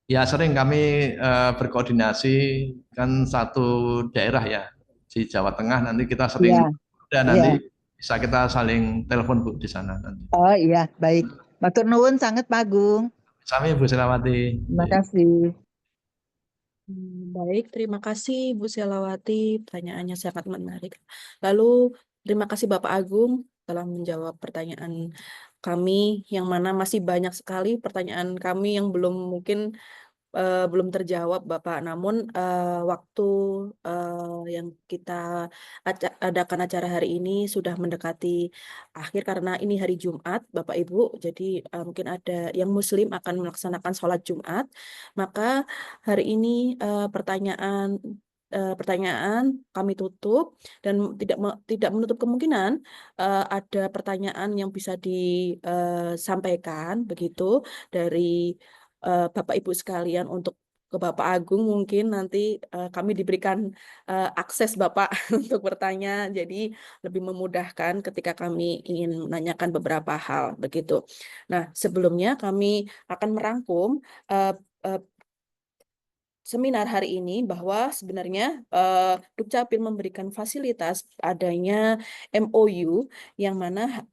Ya sering kami berkoordinasi kan satu daerah ya di Jawa Tengah, nanti kita sering Iya, dan iya. nanti bisa kita saling telepon Bu di sana nanti. Oh iya, baik. Matur nuwun sangat Pak Agung. Sami Bu Selawati. Terima kasih. Baik, terima kasih Bu Selawati. Pertanyaannya sangat menarik. Lalu, terima kasih Bapak Agung telah menjawab pertanyaan kami, yang mana masih banyak sekali pertanyaan kami yang mungkin belum terjawab Bapak. Namun waktu yang kita adakan acara hari ini sudah mendekati akhir karena ini hari Jumat, Bapak Ibu. Jadi mungkin ada yang Muslim akan melaksanakan sholat Jumat. Maka hari ini pertanyaan kami tutup dan tidak menutup kemungkinan ada pertanyaan yang bisa disampaikan begitu dari Bapak Ibu sekalian untuk ke Bapak Agung. Mungkin nanti kami diberikan akses Bapak untuk bertanya, jadi lebih memudahkan ketika kami ingin menanyakan beberapa hal begitu. Nah, sebelumnya kami akan merangkum seminar hari ini bahwa sebenarnya Dukcapil memberikan fasilitas adanya MOU yang mana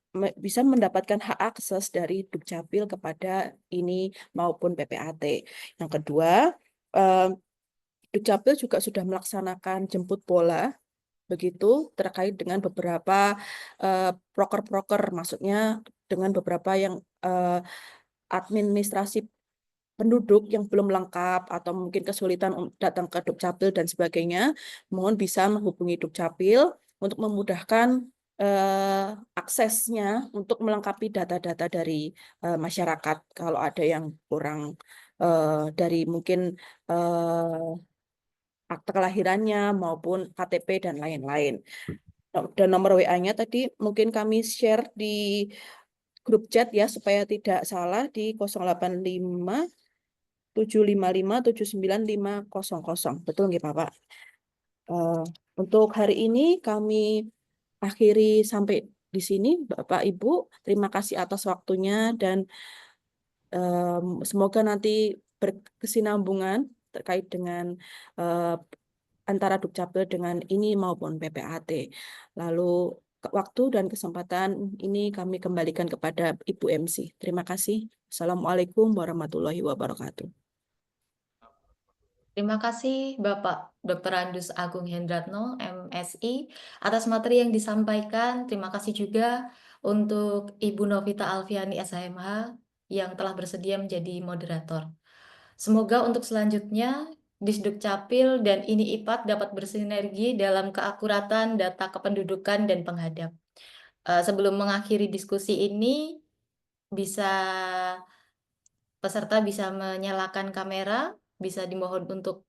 bisa mendapatkan hak akses dari Dukcapil kepada ini maupun PPAT. Yang kedua, Dukcapil juga sudah melaksanakan jemput bola begitu terkait dengan beberapa proker-proker, maksudnya dengan beberapa yang administrasi penduduk yang belum lengkap atau mungkin kesulitan datang ke Dukcapil dan sebagainya, mohon bisa menghubungi Dukcapil untuk memudahkan aksesnya untuk melengkapi data-data dari masyarakat kalau ada yang kurang dari mungkin akte kelahirannya maupun KTP dan lain-lain. Dan nomor WA-nya tadi mungkin kami share di grup chat ya supaya tidak salah di 085 755 79500. Betul nggih Bapak? Untuk hari ini kami akhiri sampai di sini, Bapak Ibu. Terima kasih atas waktunya dan semoga nanti berkesinambungan terkait dengan antara Dukcapil dengan ini maupun PPAT. Lalu waktu dan kesempatan ini kami kembalikan kepada Ibu MC. Terima kasih. Assalamualaikum warahmatullahi wabarakatuh. Terima kasih Bapak Dr. Andus Agung Hendratno, MSI, atas materi yang disampaikan. Terima kasih juga untuk Ibu Novita Alfiani, SHMH, yang telah bersedia menjadi moderator. Semoga untuk selanjutnya Disdukcapil dan INI IPAT dapat bersinergi dalam keakuratan data kependudukan dan penghadap. Sebelum mengakhiri diskusi ini, peserta bisa menyalakan kamera, bisa dimohon untuk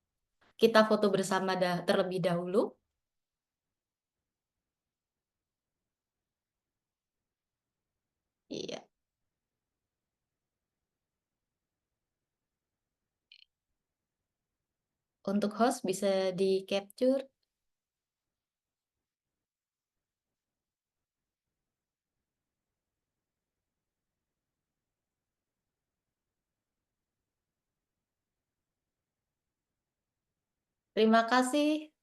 kita foto bersama terlebih dahulu. Iya. Untuk host bisa di-capture. Terima kasih.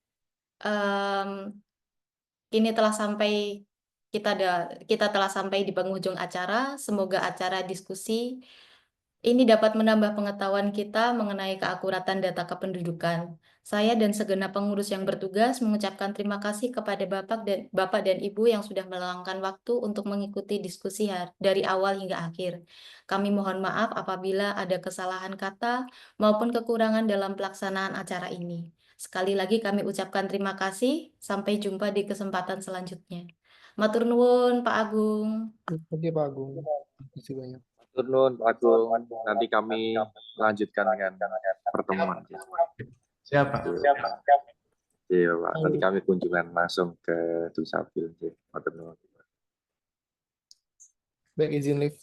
Kini kita telah sampai di penghujung acara. Semoga acara diskusi ini dapat menambah pengetahuan kita mengenai keakuratan data kependudukan. Saya dan segenap pengurus yang bertugas mengucapkan terima kasih kepada Bapak dan Ibu yang sudah meluangkan waktu untuk mengikuti diskusi dari awal hingga akhir. Kami mohon maaf apabila ada kesalahan kata maupun kekurangan dalam pelaksanaan acara ini. Sekali lagi kami ucapkan terima kasih. Sampai jumpa di kesempatan selanjutnya. Matur nuwun Pak Agung. Oke Pak Agung. Terima kasih banyak. Matur nuwun Pak Agung. Nanti kami lanjutkan dengan pertemuan. Siapa? Iya Pak. Nanti kami kunjungan langsung ke Dukcapil. Matur nuwun. Baik, izin live.